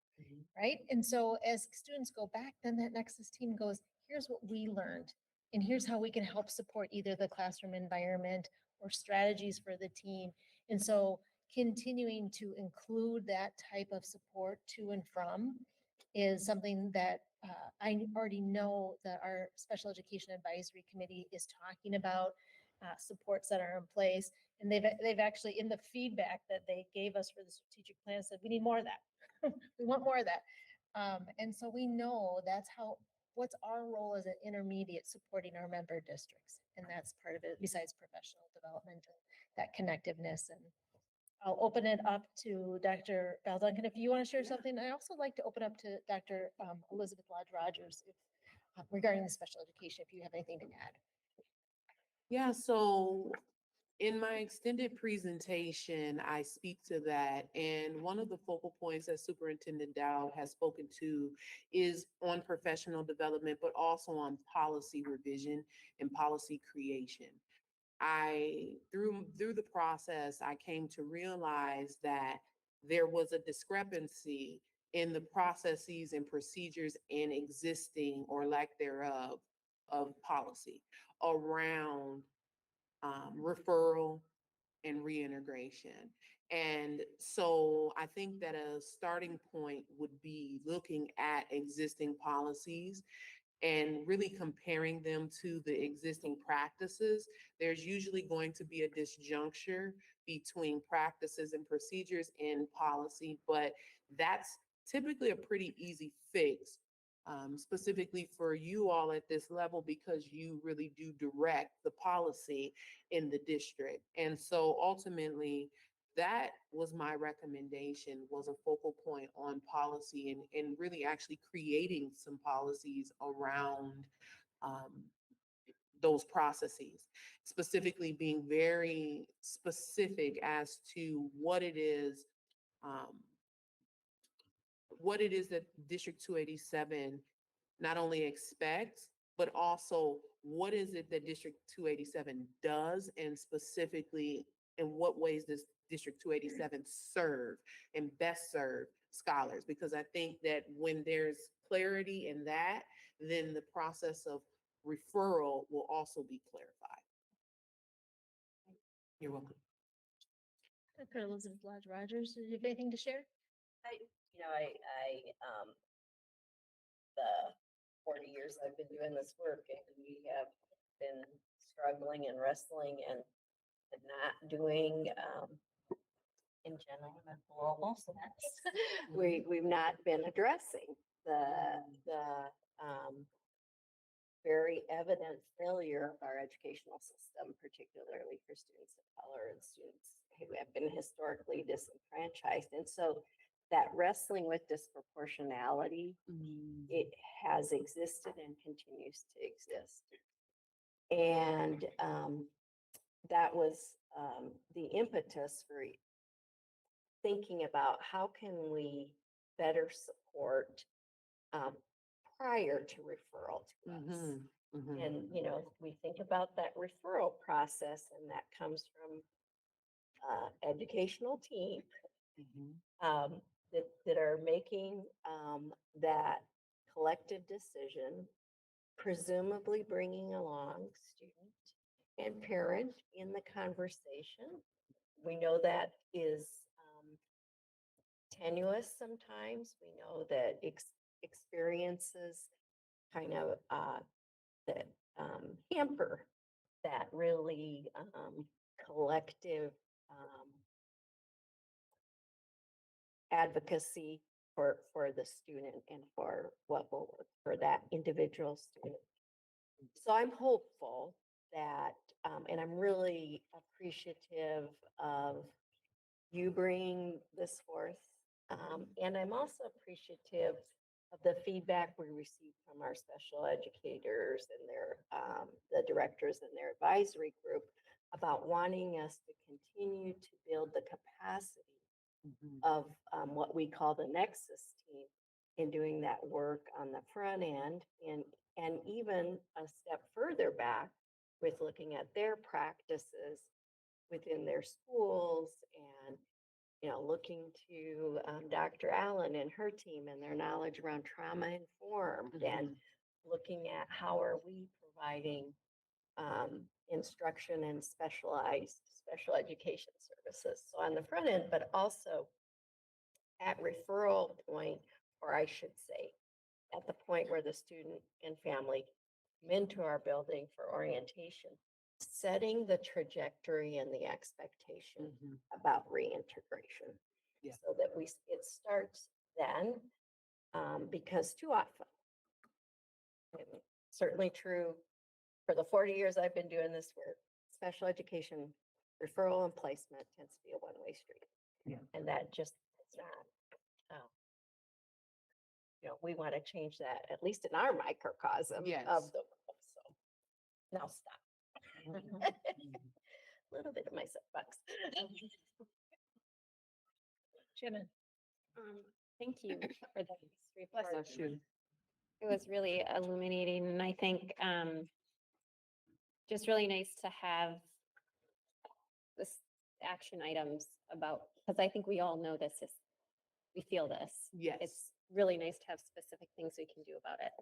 right? And so as students go back, then that Nexus team goes, here's what we learned. And here's how we can help support either the classroom environment or strategies for the team. And so continuing to include that type of support to and from is something that I already know that our Special Education Advisory Committee is talking about, supports that are in place. And they've actually, in the feedback that they gave us for the strategic plan, said, we need more of that. We want more of that. And so we know that's what's our role as an intermediate supporting our member districts. And that's part of it, besides professional development, and that connectiveness. And I'll open it up to Dr. Val Duncan. If you want to share something, I also like to open up to Dr. Elizabeth Lodge Rogers regarding the special education, if you have anything to add. Yeah, so in my extended presentation, I speak to that. And one of the focal points that Superintendent Dowd has spoken to is on professional development, but also on policy revision and policy creation. Through the process, I came to realize that there was a discrepancy in the processes and procedures and existing or lack thereof of policy around referral and reintegration. And so I think that a starting point would be looking at existing policies and really comparing them to the existing practices. There's usually going to be a disjuncture between practices and procedures in policy, but that's typically a pretty easy fix, specifically for you all at this level, because you really do direct the policy in the district. And so ultimately, that was my recommendation, was a focal point on policy and really actually creating some policies around those processes, specifically being very specific as to what it is that District 287 not only expects, but also what is it that District 287 does, and specifically in what ways does District 287 serve and best serve scholars? Because I think that when there's clarity in that, then the process of referral will also be clarified. You're welcome. Dr. Elizabeth Lodge Rogers, do you have anything to share? The 40 years I've been doing this work, and we have been struggling and wrestling and not doing, in general, and global sense. We've not been addressing the very evident failure of our educational system, particularly for students of color and students who have been historically disenfranchised. And so that wrestling with disproportionality, it has existed and continues to exist. And that was the impetus for thinking about how can we better support prior to referral to us. And, we think about that referral process, and that comes from educational team that are making that collective decision, presumably bringing along student and parent in the conversation. We know that is tenuous sometimes. We know that experiences kind of that hamper that really collective advocacy for the student and for what will work for that individual student. So I'm hopeful that, and I'm really appreciative of you bringing this forth. And I'm also appreciative of the feedback we received from our special educators and their, the directors and their advisory group about wanting us to continue to build the capacity of what we call the Nexus team in doing that work on the front end, and even a step further back with looking at their practices within their schools, and looking to Dr. Allen and her team and their knowledge around trauma informed, and looking at how are we providing instruction and specialized special education services. So on the front end, but also at referral point, or I should say, at the point where the student and family come into our building for orientation, setting the trajectory and the expectation about reintegration. So that it starts then, because too often, and certainly true for the 40 years I've been doing this work, special education referral and placement tends to be a one-way street. And that just is not, we want to change that, at least in our microcosm of the world. So now stop. A little bit of my soapbox. Shannon. Thank you for the report. Bless you. It was really illuminating, and I think just really nice to have this action items about, because I think we all know this is, we feel this. Yes. It's really nice to have specific things we can do about it.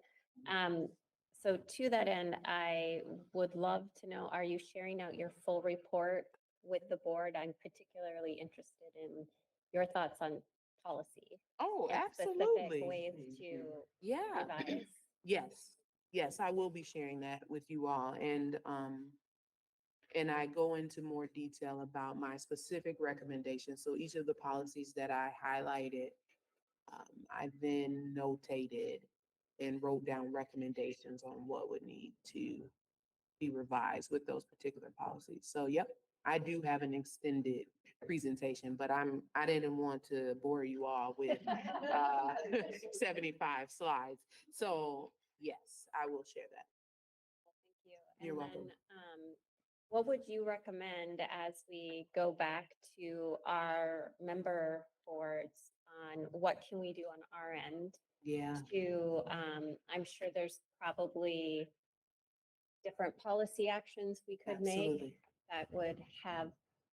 So to that end, I would love to know, are you sharing out your full report with the board? I'm particularly interested in your thoughts on policy. Oh, and absolutely. Specific ways to revise. Yes, I will be sharing that with you all. And I go into more detail about my specific recommendations. So each of the policies that I highlighted, I then notated and wrote down recommendations on what would need to be revised with those particular policies. So, yep, I do have an extended presentation, but I didn't want to bore you all with 75 slides. So, yes, I will share that. Thank you. You're And welcome. then, what would you recommend as we go back to our member boards on what can we do on our end Yeah. to, I'm sure there's probably different policy actions we could make Absolutely. that would have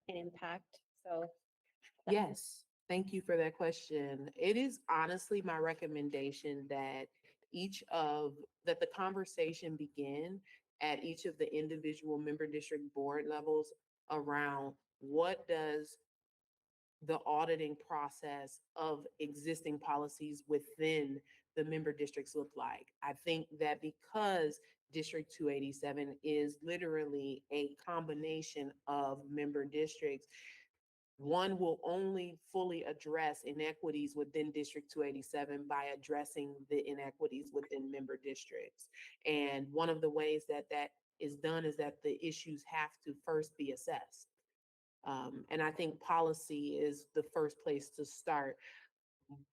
an impact. So Yes, thank you for that question. It is honestly my recommendation that that the conversation begin at each of the individual member district board levels around what does the auditing process of existing policies within the member districts look like. I think that because District 287 is literally a combination of member districts, one will only fully address inequities within District 287 by addressing the inequities within member districts. And one of the ways that that is done is that the issues have to first be assessed. And I think policy is the first place to start.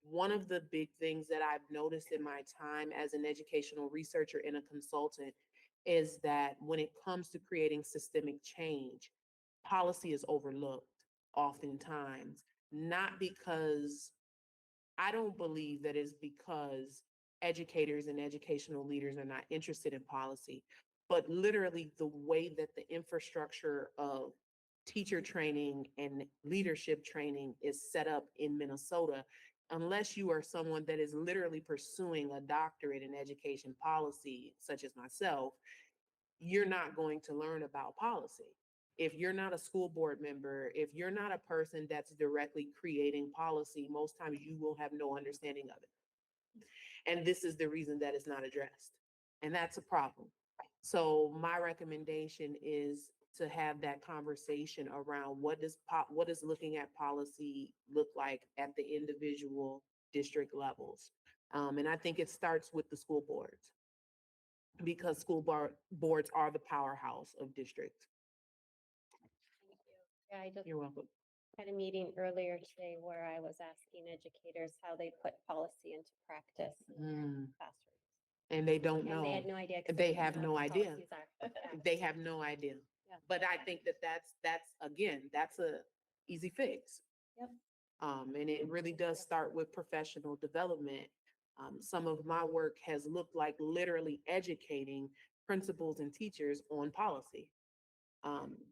One of the big things that I've noticed in my time as an educational researcher and a consultant is that when it comes to creating systemic change, policy is overlooked oftentimes, not because I don't believe that it's because educators and educational leaders are not interested in policy, but literally the way that the infrastructure of teacher training and leadership training is set up in Minnesota, unless you are someone that is literally pursuing a doctorate in education policy, such as myself, you're not going to learn about policy. If you're not a school board member, if you're not a person that's directly creating policy, most times you will have no understanding of it. And this is the reason that it's not addressed. And that's a problem. So my recommendation is to have that conversation around what does looking at policy look like at the individual district levels. And I think it starts with the school boards, because boards are the powerhouse of districts. yeah, I just You're welcome. had a meeting earlier today where I was asking educators how they put policy into practice in their classrooms. And they don't And know. they had no idea. 'cause They didn't have know no what idea. policies are. They have no idea. Yeah. But I think that that's again, that's a easy fix. Yep. And it really does start with professional development. Some of my work has looked like literally educating principals and teachers on policy.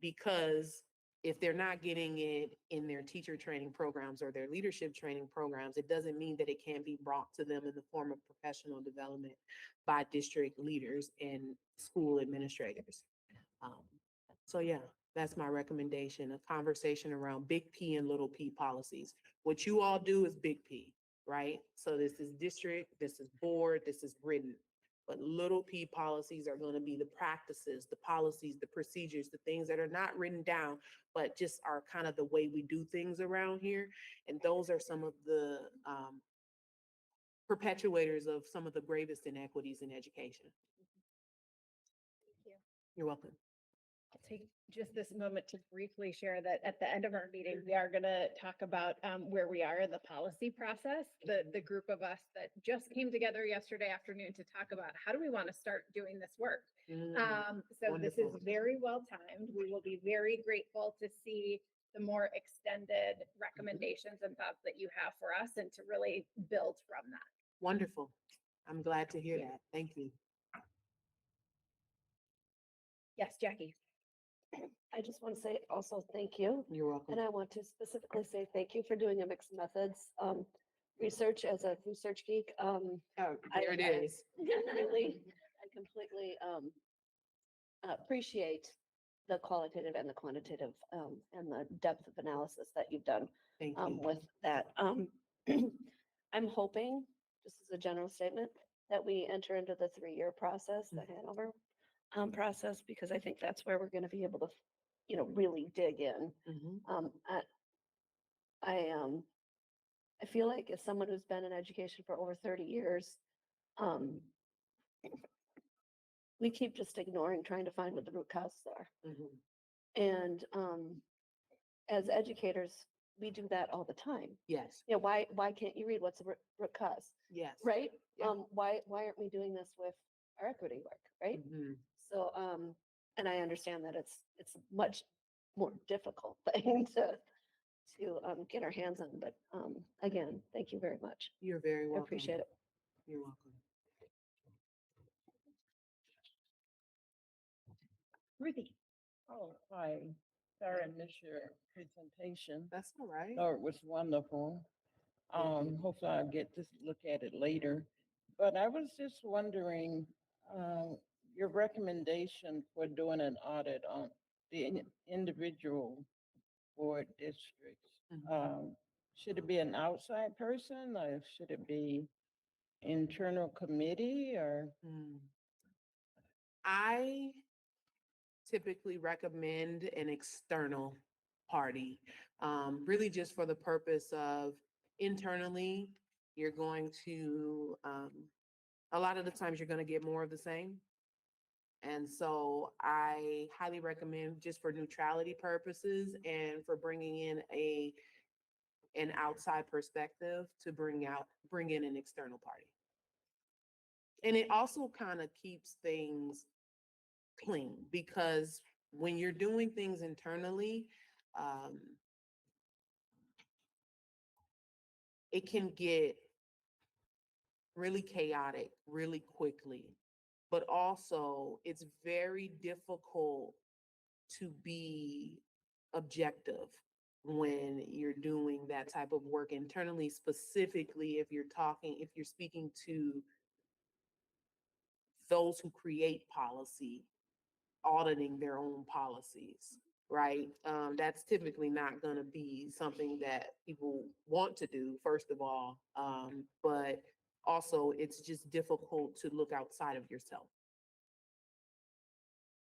Because if they're not getting it in their teacher training programs or their leadership training programs, it doesn't mean that it can't be brought to them in the form of professional development by district leaders and school administrators. So yeah, that's my recommendation, a conversation around big P and little p policies. What you all do is big P, right? So this is district, this is board, this is written. But little p policies are going to be the practices, the policies, the procedures, the things that are not written down, but just are kind of the way we do things around here. And those are some of the perpetuators of some of the gravest inequities in education. Thank you. You're welcome. I'll take just this moment to briefly share that at the end of our meeting, we are going to talk about where we are in the policy process. The group of us that just came together yesterday afternoon to talk about how do we want to start doing this work. So this is Wonderful. very well timed. We will be very grateful to see the more extended recommendations and thoughts that you have for us and to really build from that. Wonderful. I'm glad to hear that. Thank you. Yes, Jackie. I just want to say also thank you. You're welcome. And I want to specifically say thank you for doing a mixed methods research as a research geek. Oh, I- there it I- is. I completely appreciate the qualitative and the quantitative and the depth of analysis that you've done Thank you. with that. I'm hoping, just as a general statement, that we enter into the 3-year process, the Hanover process, because I think that's where we're going to be able to, really dig in. Mhm. I feel like as someone who's been in education for over 30 years, we keep just ignoring, trying to find what the root causes are. Mhm. And as educators, we do that all the time. Yes, Why can't you read what's the root cause, yes. right? Yeah. Why aren't we doing this with our equity work, right? Mhm. So, and I understand that it's a much more difficult thing to get our hands on, but again, thank you very much. You're very I welcome. appreciate it. You're welcome. Ruthie. Oh, hi. Sorry I missed your presentation. That's all right. Oh, it was wonderful. you. Hopefully I'll get to look at it later. But I was just wondering, your recommendation for doing an audit on the individual board districts. Should it be an outside person or should it be internal committee or? I typically recommend an external party, really just for the purpose of internally, you're going to, a lot of the times you're going to get more of the same. And so I highly recommend just for neutrality purposes and for bringing in an outside perspective to bring in an external party. And it also kind of keeps things clean because when you're doing things internally, it can get really chaotic really quickly. But also, it's very difficult to be objective when you're doing that type of work internally, specifically if you're speaking to those who create policy, auditing their own policies, right? That's typically not going to be something that people want to do, first of all. But also, it's just difficult to look outside of yourself.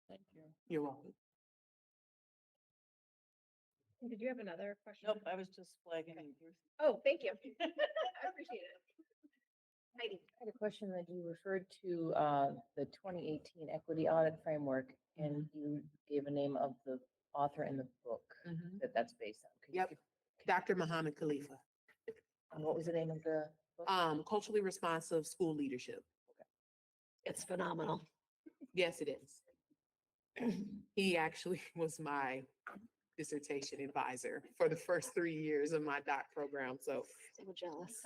Thank you. You're welcome. Did you have another question? Nope, I was just flagging. Oh, thank you. I appreciate it. Heidi. I had a question that you referred to, the 2018 Equity Audit Framework, and you gave a name of the author in the book that's based on. Could you Yep. give- Dr. Muhammad Khalifa. What was the name of the book? Culturally responsive school leadership. It's phenomenal. Yes, it is. He actually was my dissertation advisor for the first 3 years of my doc program. So, So jealous.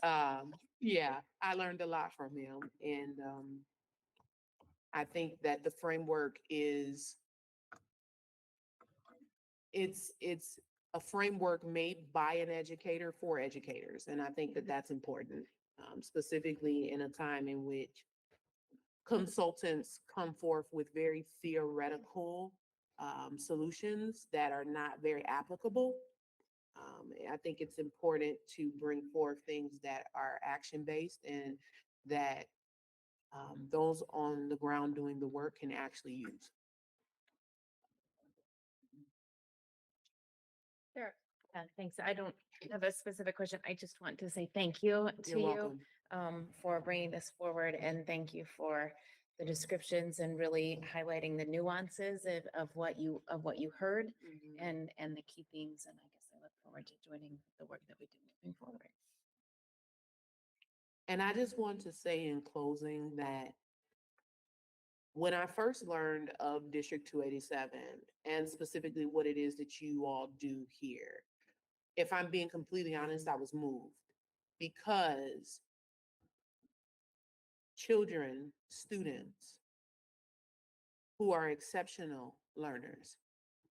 yeah, I learned a lot from him. And I think that the framework is, it's a framework made by an educator for educators. And I think that that's important, specifically in a time in which consultants come forth with very theoretical solutions that are not very applicable. I think it's important to bring forth things that are action-based and that those on the ground doing the work can actually use. Sure. Thanks. I don't have a specific question. I just want to say thank you to You're you welcome. for bringing this forward, and thank you for the descriptions and really highlighting the nuances of what you heard and the key themes. And I guess I look forward to joining the work that we do moving forward. And I just want to say in closing that when I first learned of District 287 and specifically what it is that you all do here, if I'm being completely honest, I was moved because children, students who are exceptional learners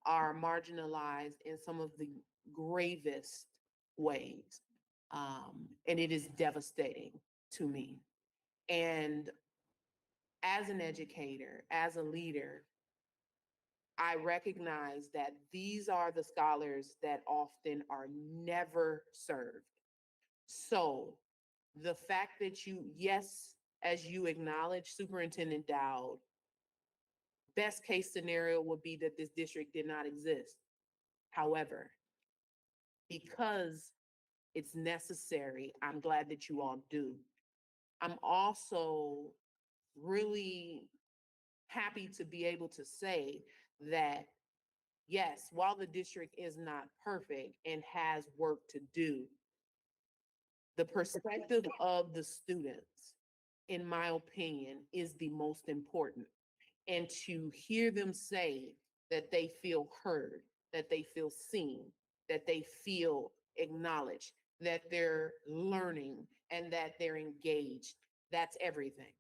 are marginalized in some of the gravest ways. And it is devastating to me. And as an educator, as a leader, I recognize that these are the scholars that often are never served. So the fact that you, yes, as you acknowledge, Superintendent Dowd, best case scenario would be that this district did not exist. However, because it's necessary, I'm glad that you all do. I'm also really happy to be able to say that, yes, while the district is not perfect and has work to do, the perspective of the students, in my opinion, is the most important. And to hear them say that they feel heard, that they feel seen, that they feel acknowledged, that they're learning and that they're engaged, that's everything.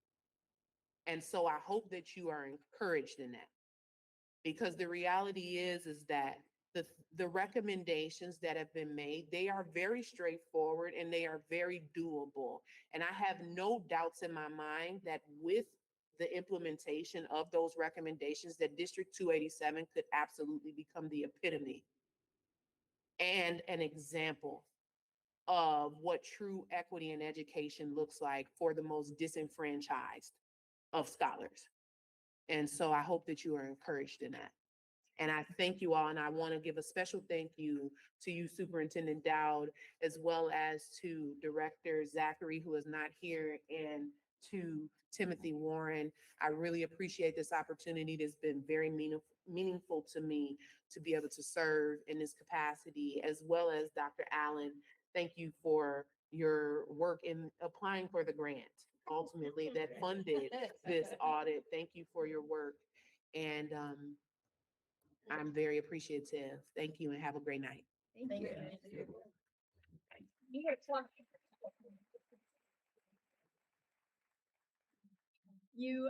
And so I hope that you are encouraged in that. Because the reality is that the recommendations that have been made, they are very straightforward and they are very doable. And I have no doubts in my mind that with the implementation of those recommendations, that District 287 could absolutely become the epitome and an example of what true equity in education looks like for the most disenfranchised of scholars. And so I hope that you are encouraged in that. And I thank you all, and I want to give a special thank you to you, Superintendent Dowd, as well as to Director Zachary, who is not here, and to Timothy Warren. I really appreciate this opportunity. It's been very meaningful to me to be able to serve in this capacity, as well as Dr. Allen. Thank you for your work in applying for the grant, ultimately, that funded this audit. Thank you for your work. And I'm very appreciative. Thank you and have a great night. Thank you. You get clock. You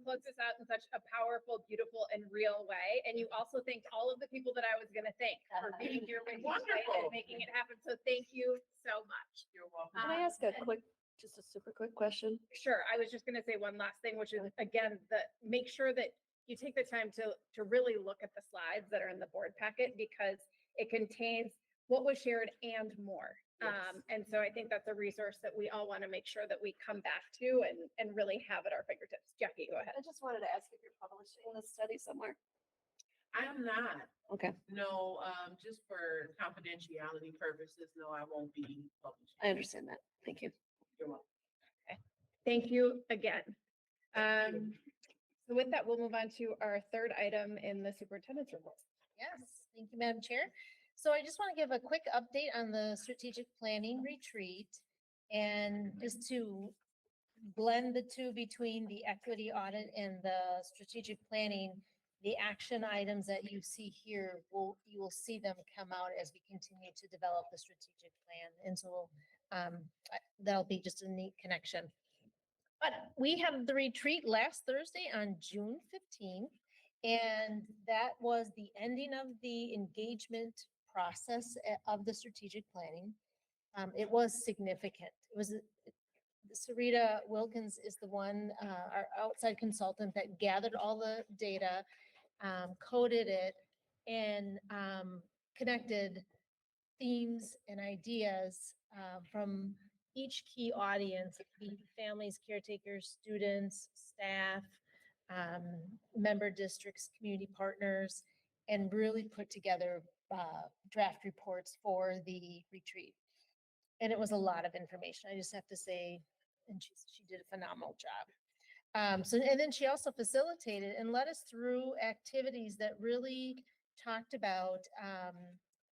closed this out in such a powerful, beautiful, and real way. And you also thanked all of the people that I was going to thank for being here with me today and making it happen. So thank you so much. You're welcome. Can I ask just a super quick question? Sure. I was just going to say one last thing, which is again, make sure that you take the time to really look at the slides that are in the board packet, because it contains what was shared and more. And so I think that's a resource that we all want to make sure that we come back to and really have at our fingertips. Jackie, go ahead. I just wanted to ask if you're publishing this study somewhere. I am not. Okay, No, just for confidentiality purposes, no, I won't be publishing. I understand that. Thank you. You're welcome. Thank you again. So with that, we'll move on to our third item in the superintendent's report. Yes, thank you, Madam Chair. So I just want to give a quick update on the strategic planning retreat, and just to blend the two between the equity audit and the strategic planning. The action items that you see here, you will see them come out as we continue to develop the strategic plan. And so that'll be just a neat connection. But we had the retreat last Thursday on June 15th, and that was the ending of the engagement process of the strategic planning. It was significant. It was Sarita Wilkins is the one, our outside consultant, that gathered all the data, coded it, and connected themes and ideas from each key audience, be families, caretakers, students, staff, member districts, community partners, and really put together draft reports for the retreat. And it was a lot of information. I just have to say, and she did a phenomenal job. And then she also facilitated and led us through activities that really talked about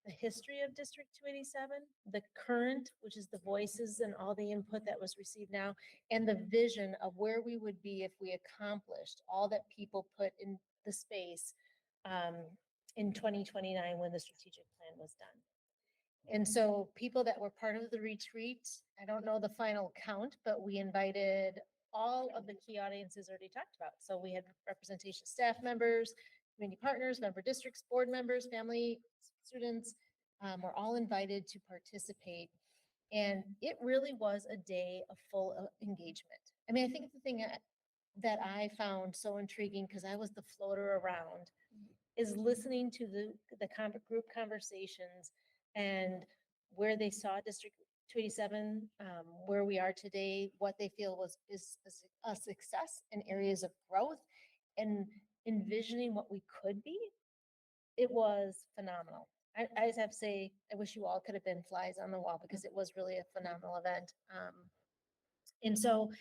the history of District 287, the current, which is the voices and all the input that was received now, and the vision of where we would be if we accomplished all that people put in the space in 2029 when the strategic plan was done. And so people that were part of the retreat, I don't know the final count, but we invited all of the key audiences already talked about. So we had representation staff members, community partners, member districts, board members, family, students, were all invited to participate. And it really was a day of full engagement. I mean, I think the thing that I found so intriguing, because I was the floater around, is listening to the group conversations and where they saw District 287, where we are today, what they feel is a success and areas of growth, and envisioning what we could be. It was phenomenal. I just have to say, I wish you all could have been flies on the wall, because it was really a phenomenal event. And so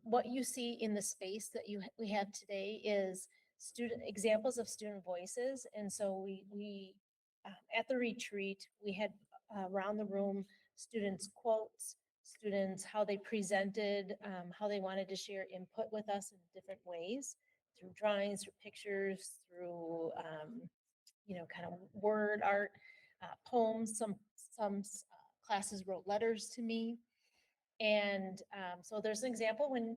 what you see in the space that we have today is student examples of student voices. And so we at the retreat, we had around the room students' quotes, students, how they presented, how they wanted to share input with us in different ways, through drawings, through pictures, through, kind of word art, poems. Some classes wrote letters to me. And so there's an example when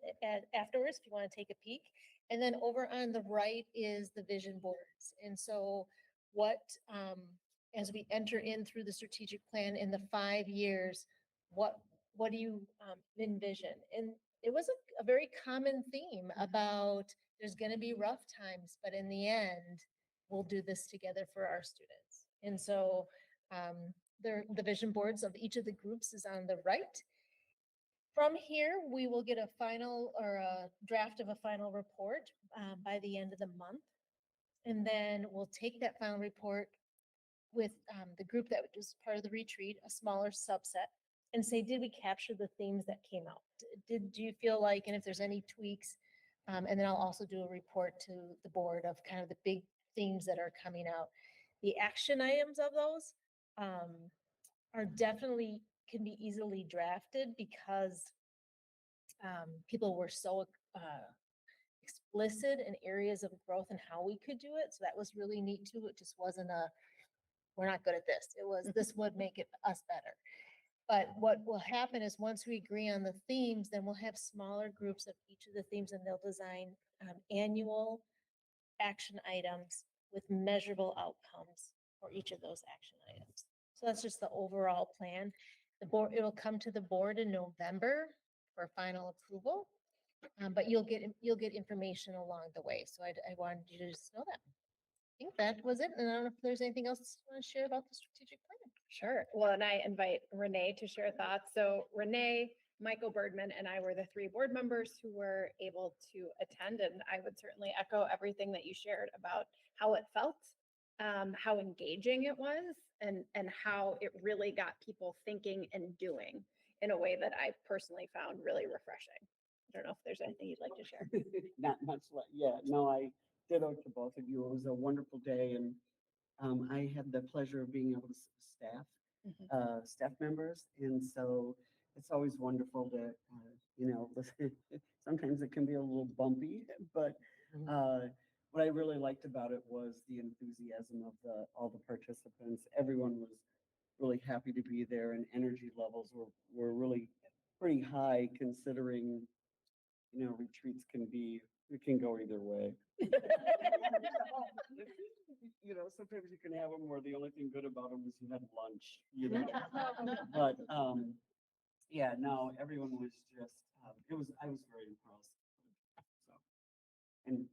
afterwards, if you want to take a peek. And then over on the right is the vision boards. And so what, as we enter in through the strategic plan in the 5 years, what do you envision? And it was a very common theme about there's going to be rough times, but in the end, we'll do this together for our students. And so the vision boards of each of the groups is on the right. From here, we will get a final or a draft of a final report by the end of the month. And then we'll take that final report with the group that was part of the retreat, a smaller subset, and say, did we capture the themes that came out? Do you feel like, and if there's any tweaks, and then I'll also do a report to the board of kind of the big themes that are coming out. The action items of those are definitely can be easily drafted because people were so explicit in areas of growth and how we could do it. So that was really neat too. It just wasn't we're not good at this. It was, this would make it us better. But what will happen is once we agree on the themes, then we'll have smaller groups of each of the themes and they'll design annual action items with measurable outcomes for each of those action items. So that's just the overall plan. The board, it'll come to the board in November for final approval, but you'll get information along the way. So I wanted you to just know that. I think that was it. And I don't know if there's anything else you want to share about the strategic plan. Sure. Well, and I invite Renee to share thoughts. So Renee, Michael Birdman, and I were the 3 board members who were able to attend. And I would certainly echo everything that you shared about how it felt, how engaging it was, and how it really got people thinking and doing in a way that I personally found really refreshing. I don't know if there's anything you'd like to share. Not much, yeah, no, I ditto to both of you. It was a wonderful day and I had the pleasure of being able to staff members. And so it's always wonderful to, listen. Sometimes it can be a little bumpy, but what I really liked about it was the enthusiasm of all the participants. Everyone was really happy to be there and energy levels were really pretty high considering, retreats it can go either way. Sometimes you can have them where the only thing good about them is you had lunch, But, yeah, no, everyone was just, I was very impressed. So, and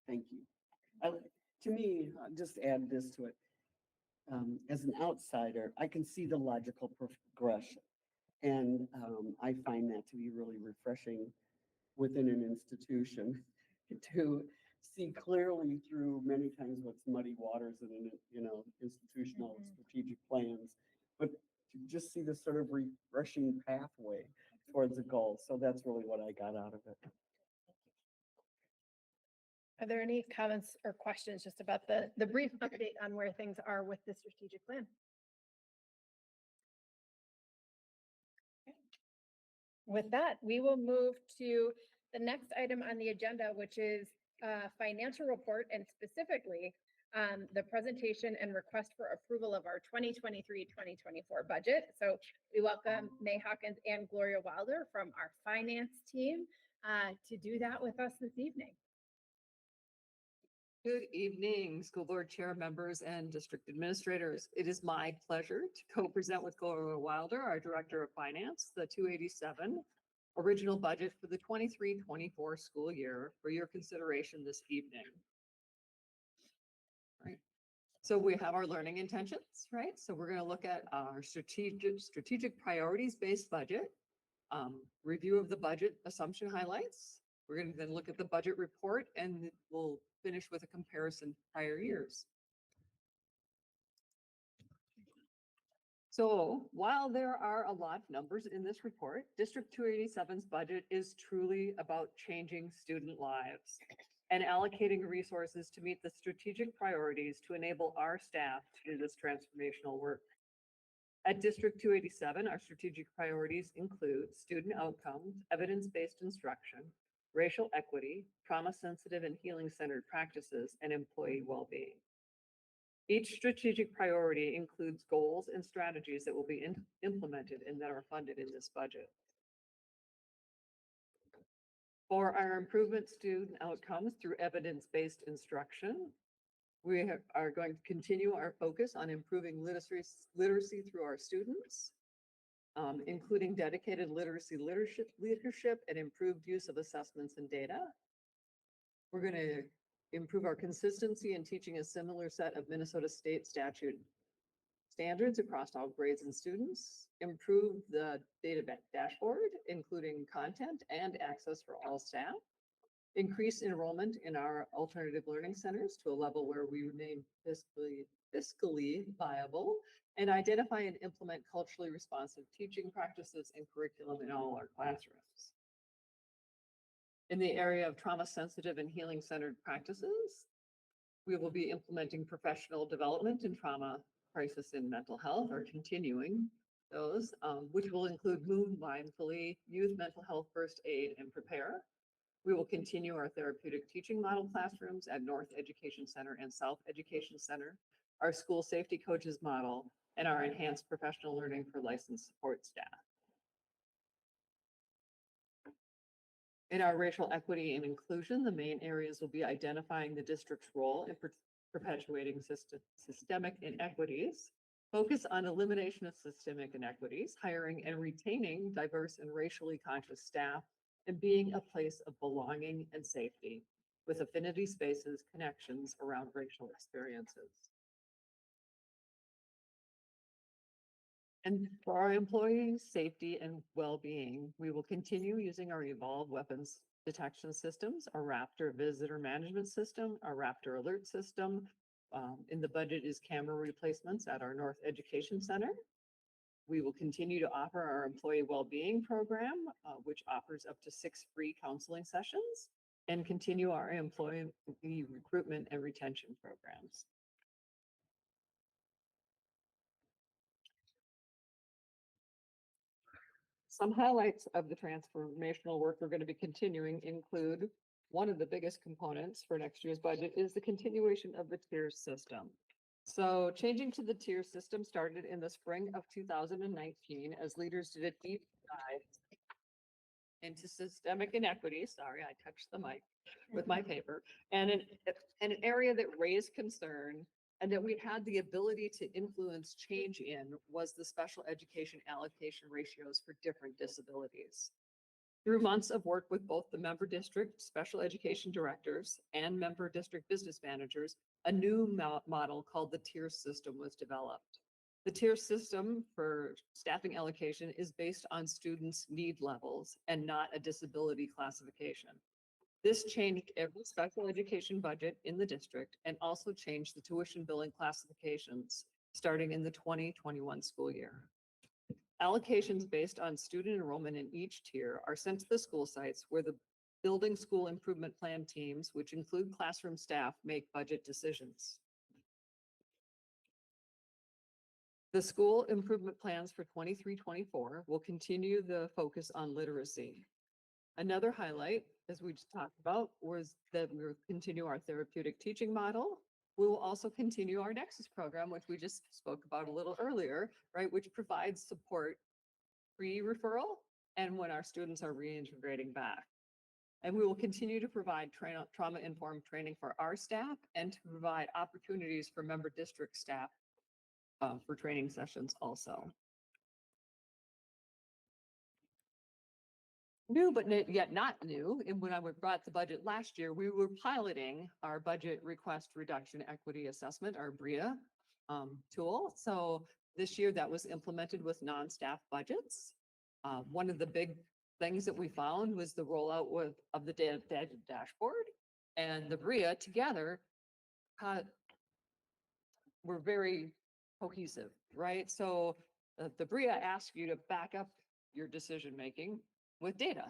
thank you. To me, just add this to it. As an outsider, I can see the logical progression. And I find that to be really refreshing within an institution to see clearly through many times what's muddy waters in institutional strategic plans, but to just see this sort of refreshing pathway towards a goal. So that's really what I got out of it. Are there any comments or questions just about the brief update on where things are with the strategic plan? Okay. With that, we will move to the next item on the agenda, which is financial report and specifically the presentation and request for approval of our 2023-2024 budget. So we welcome May Hawkins and Gloria Wilder from our finance team to do that with us this evening. Good evening, school board chair members and district administrators. It is my pleasure to co-present with Gloria Wilder, our director of finance, the 287 original budget for the 23-24 school year for your consideration this evening. Right. So we have our learning intentions, right? So we're going to look at our strategic priorities-based budget, review of the budget assumption highlights. We're going to then look at the budget report and we'll finish with a comparison to prior years. So while there are a lot of numbers in this report, District 287's budget is truly about changing student lives and allocating resources to meet the strategic priorities to enable our staff to do this transformational work. At District 287, our strategic priorities include student outcomes, evidence-based instruction, racial equity, trauma-sensitive and healing-centered practices, and employee well-being. Each strategic priority includes goals and strategies that will be implemented and that are funded in this budget. For our improvement student outcomes through evidence-based instruction, we are going to continue our focus on improving literacy through our students, including dedicated literacy leadership and improved use of assessments and data. We're going to improve our consistency in teaching a similar set of Minnesota state statute standards across all grades and students, improve the data dashboard, including content and access for all staff, increase enrollment in our alternative learning centers to a level where we remain fiscally viable, and identify and implement culturally responsive teaching practices and curriculum in all our classrooms. In the area of trauma-sensitive and healing-centered practices, we will be implementing professional development in trauma, crisis, and mental health, or continuing those, which will include Move Mindfully, Youth Mental Health First Aid, and Prepare. We will continue our therapeutic teaching model classrooms at North Education Center and South Education Center, our school safety coaches model, and our enhanced professional learning for licensed support staff. In our racial equity and inclusion, the main areas will be identifying the district's role in perpetuating systemic inequities, focus on elimination of systemic inequities, hiring and retaining diverse and racially conscious staff, and being a place of belonging and safety with affinity spaces, connections around racial experiences. And for our employees' safety and well-being, we will continue using our evolved weapons detection systems, our Raptor visitor management system, our Raptor alert system. In the budget is camera replacements at our North Education Center. We will continue to offer our employee well-being program, which offers up to 6 free counseling sessions, and continue our employee recruitment and retention programs. Some highlights of the transformational work we're going to be continuing include one of the biggest components for next year's budget is the continuation of the tier system. So changing to the tier system started in the spring of 2019 as leaders did a deep dive into systemic inequities. Sorry, I touched the mic with my paper, and an area that raised concern and that we had the ability to influence change in was the special education allocation ratios for different disabilities. Through months of work with both the member district special education directors and member district business managers, a new model called the tier system was developed. The tier system for staffing allocation is based on students' need levels and not a disability classification. This changed every special education budget in the district and also changed the tuition billing classifications starting in the 2021 school year. Allocations based on student enrollment in each tier are sent to the school sites where the building school improvement plan teams, which include classroom staff, make budget decisions. The school improvement plans for 23-24 will continue the focus on literacy. Another highlight, as we just talked about, was that we will continue our therapeutic teaching model. We will also continue our Nexus program, which we just spoke about a little earlier, right, which provides support pre-referral and when our students are reintegrating back. And we will continue to provide trauma-informed training for our staff and to provide opportunities for member district staff for training sessions also. New, but yet not new. And when I brought the budget last year, we were piloting our budget request reduction equity assessment, our BREA tool. So this year that was implemented with non-staff budgets. One of the big things that we found was the rollout of the data dashboard and the BREA together were very cohesive, right? So the BREA asks you to back up your decision-making with data,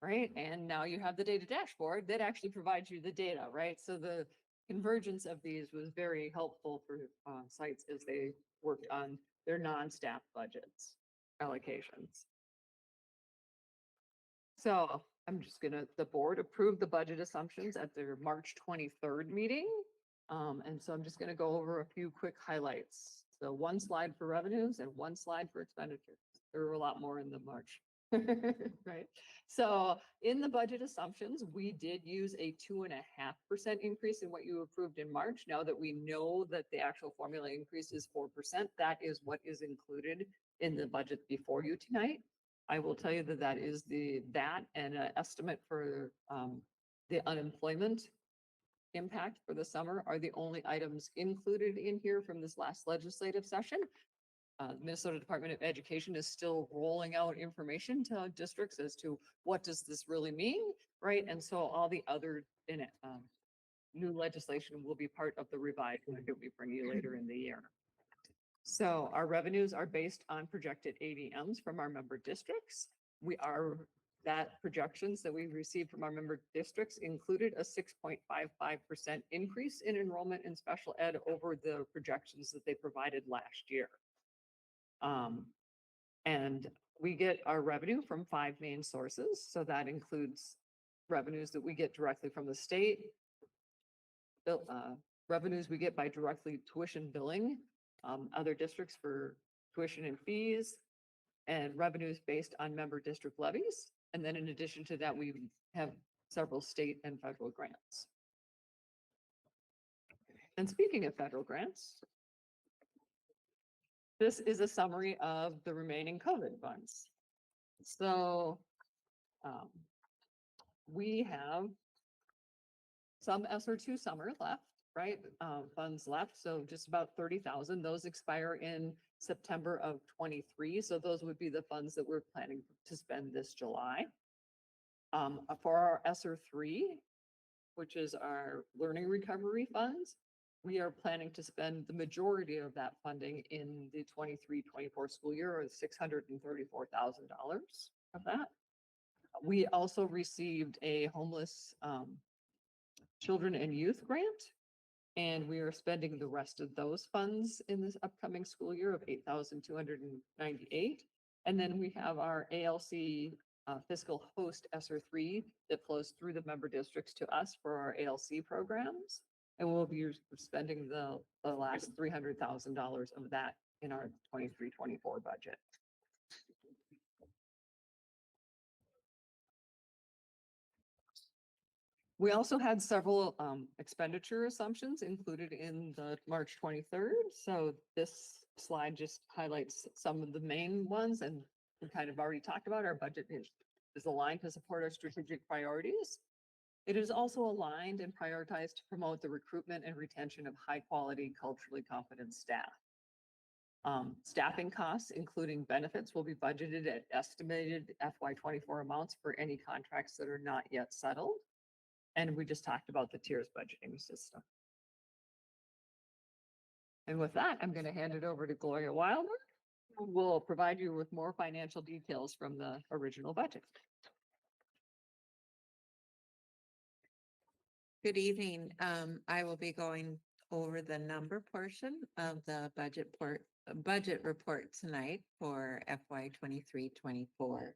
right? And now you have the data dashboard that actually provides you the data, right? So the convergence of these was very helpful for sites as they worked on their non-staff budgets allocations. So I'm just the board approved the budget assumptions at their March 23rd meeting. And so I'm just gonna go over a few quick highlights. So one slide for revenues and one slide for expenditures. There were a lot more in the March Right. So in the budget assumptions, we did use a 2.5% increase in what you approved in March. Now that we know that the actual formula increase is 4%, that is what is included in the budget before you tonight. I will tell you that that is that and an estimate for the unemployment impact for the summer are the only items included in here from this last legislative session. Minnesota Department of Education is still rolling out information to districts as to what does this really mean, right? And so all the other new legislation will be part of the revised that we bring you later in the year. So our revenues are based on projected ADMs from our member districts. That projections that we received from our member districts included a 6.55% increase in enrollment in special ed over the projections that they provided last year. And we get our revenue from 5 main sources. So that includes revenues that we get directly from the state, revenues we get by directly tuition billing, other districts for tuition and fees, and revenues based on member district levies. And then in addition to that, we have several state and federal grants. And speaking of federal grants, this is a summary of the remaining COVID funds. So we have some ESSER2 summer left, right? Funds left. So just about 30,000. Those expire in September of 23. So those would be the funds that we're planning to spend this July. For our ESSER3, which is our learning recovery funds, we are planning to spend the majority of that funding in the 23-24 school year, or $634,000 of that. We also received a homeless children and youth grant, and we are spending the rest of those funds in this upcoming school year of $8,298. And then we have our ALC fiscal host ESSER3 that flows through the member districts to us for our ALC programs. And we'll be spending the last $300,000 of that in our 23-24 budget. We also had several expenditure assumptions included in the March 23rd. So this slide just highlights some of the main ones, and we kind of already talked about our budget is aligned to support our strategic priorities. It is also aligned and prioritized to promote the recruitment and retention of high quality, culturally competent staff. Staffing costs, including benefits, will be budgeted at estimated FY24 amounts for any contracts that are not yet settled. And we just talked about the tiers budgeting system. And with that, I'm going to hand it over to Gloria Wilder, who will provide you with more financial details from the original budget. Good evening. I will be going over the number portion of the budget report tonight for FY 23-24.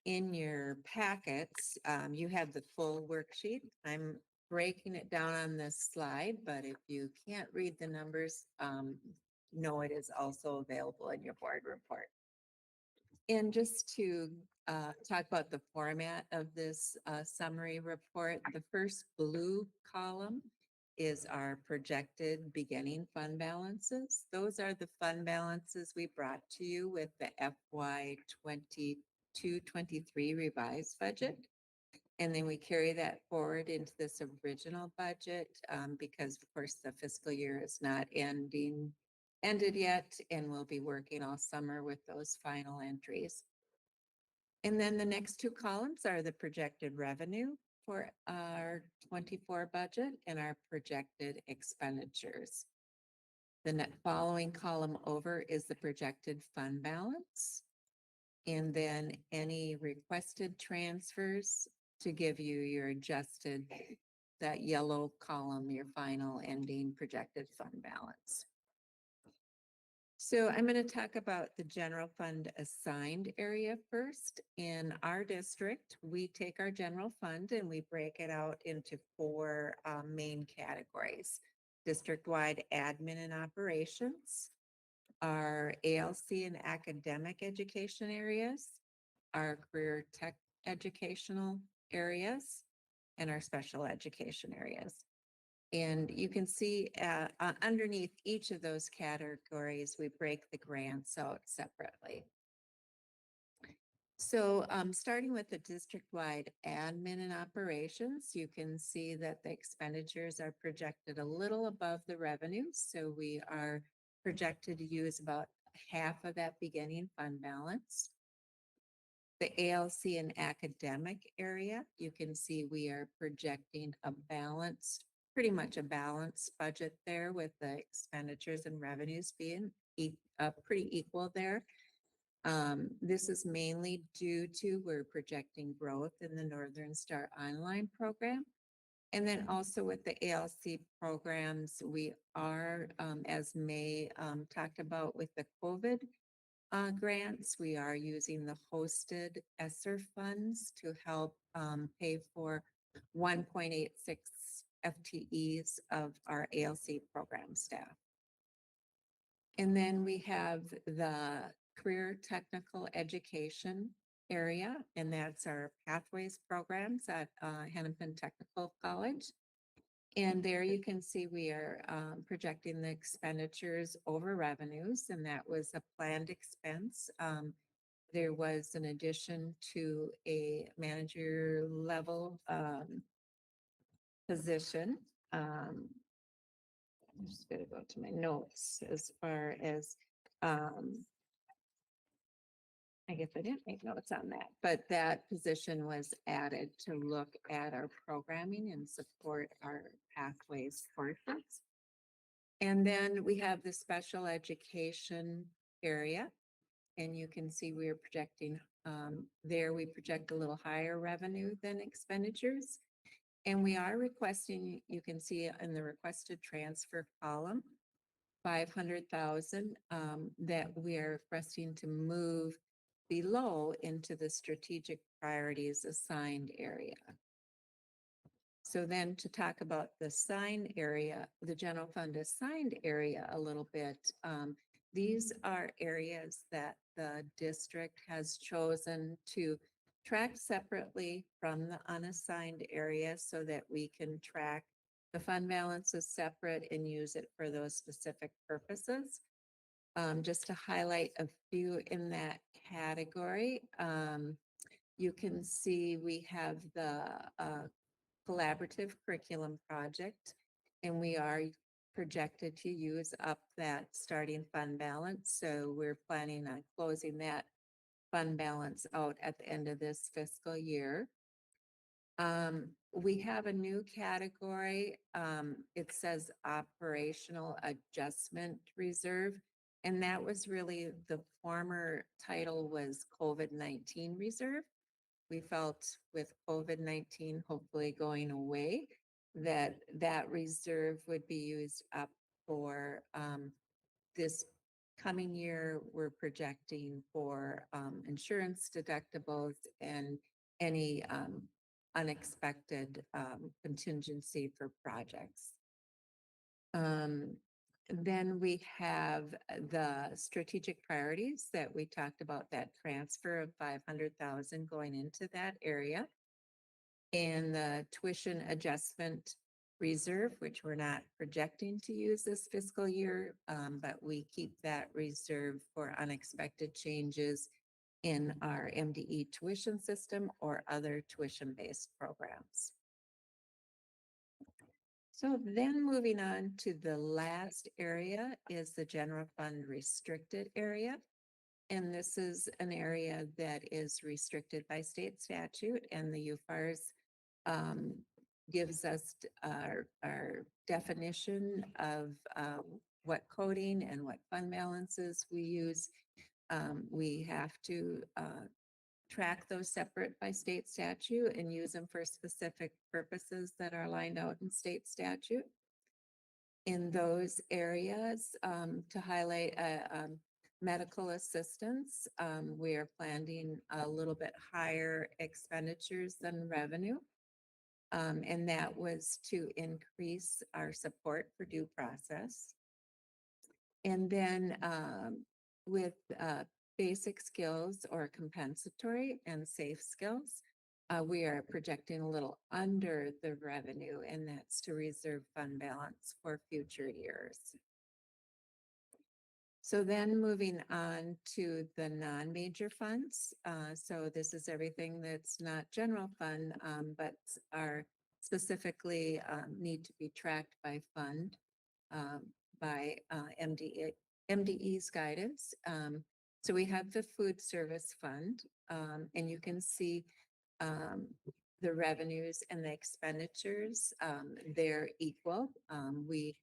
In your packets, you have the full worksheet. I'm breaking it down on this slide, but if you can't read the numbers, know it is also available in your board report. And just to talk about the format of this summary report, the first blue column is our projected beginning fund balances. Those are the fund balances we brought to you with the FY 22-23 revised budget. And then we carry that forward into this original budget because of course the fiscal year is not ended yet, and we'll be working all summer with those final entries. And then the next two columns are the projected revenue for our 24 budget and our projected expenditures. The following column over is the projected fund balance, and then any requested transfers to give you your adjusted, that yellow column, your final ending projected fund balance. So I'm going to talk about the general fund assigned area first. In our district, we take our general fund and we break it out into 4 main categories: district-wide admin and operations, our ALC and academic education areas, our career tech educational areas, and our special education areas. And you can see underneath each of those categories, we break the grants out separately. So starting with the district-wide admin and operations, you can see that the expenditures are projected a little above the revenues. So we are projected to use about half of that beginning fund balance. The ALC and academic area, you can see we are projecting a balanced, pretty much a balanced budget there with the expenditures and revenues being pretty equal there. This is mainly due to we're projecting growth in the Northern Star Online program. And then also with the ALC programs, we are, as May talked about with the COVID grants, we are using the hosted ESSER funds to help pay for 1.86 FTEs of our ALC program staff. And then we have the career technical education area, and that's our pathways programs at Hennepin Technical College. And there you can see we are projecting the expenditures over revenues, and that was a planned expense. There was an addition to a manager level position. I'm just going to go to my notes as far as I guess I didn't make notes on that, but that position was added to look at our programming and support our pathways courses. And then we have the special education area, and you can see we are projecting there, we project a little higher revenue than expenditures. And we are requesting, you can see in the requested transfer column, 500,000 that we are requesting to move below into the strategic priorities assigned area. So then to talk about the assigned area, the general fund assigned area a little bit, these are areas that the district has chosen to track separately from the unassigned areas so that we can track the fund balances separate and use it for those specific purposes. Just to highlight a few in that category, you can see we have the collaborative curriculum project, and we are projected to use up that starting fund balance. So we're planning on closing that fund balance out at the end of this fiscal year. We have a new category. It says operational adjustment reserve. And that was really, the former title was COVID-19 reserve. We felt with COVID-19 hopefully going away, that that reserve would be used up for this coming year. We're projecting for insurance deductibles and any unexpected contingency for projects. Then we have the strategic priorities that we talked about, that transfer of 500,000 going into that area. And the tuition adjustment reserve, which we're not projecting to use this fiscal year, but we keep that reserve for unexpected changes in our MDE tuition system or other tuition-based programs. So then moving on to the last area is the general fund restricted area. And this is an area that is restricted by state statute, and the UFARS gives us our definition of what coding and what fund balances we use. We have to track those separate by state statute and use them for specific purposes that are lined out in state statute. In those areas, to highlight medical assistance, we are planning a little bit higher expenditures than revenue. And that was to increase our support for due process. And then with basic skills or compensatory and safe skills, we are projecting a little under the revenue, and that's to reserve fund balance for future years. So then moving on to the non-major funds. So this is everything that's not general fund, but are specifically need to be tracked by fund by MDE's guidance. So we have the food service fund, and you can see the revenues and the expenditures, they're equal. We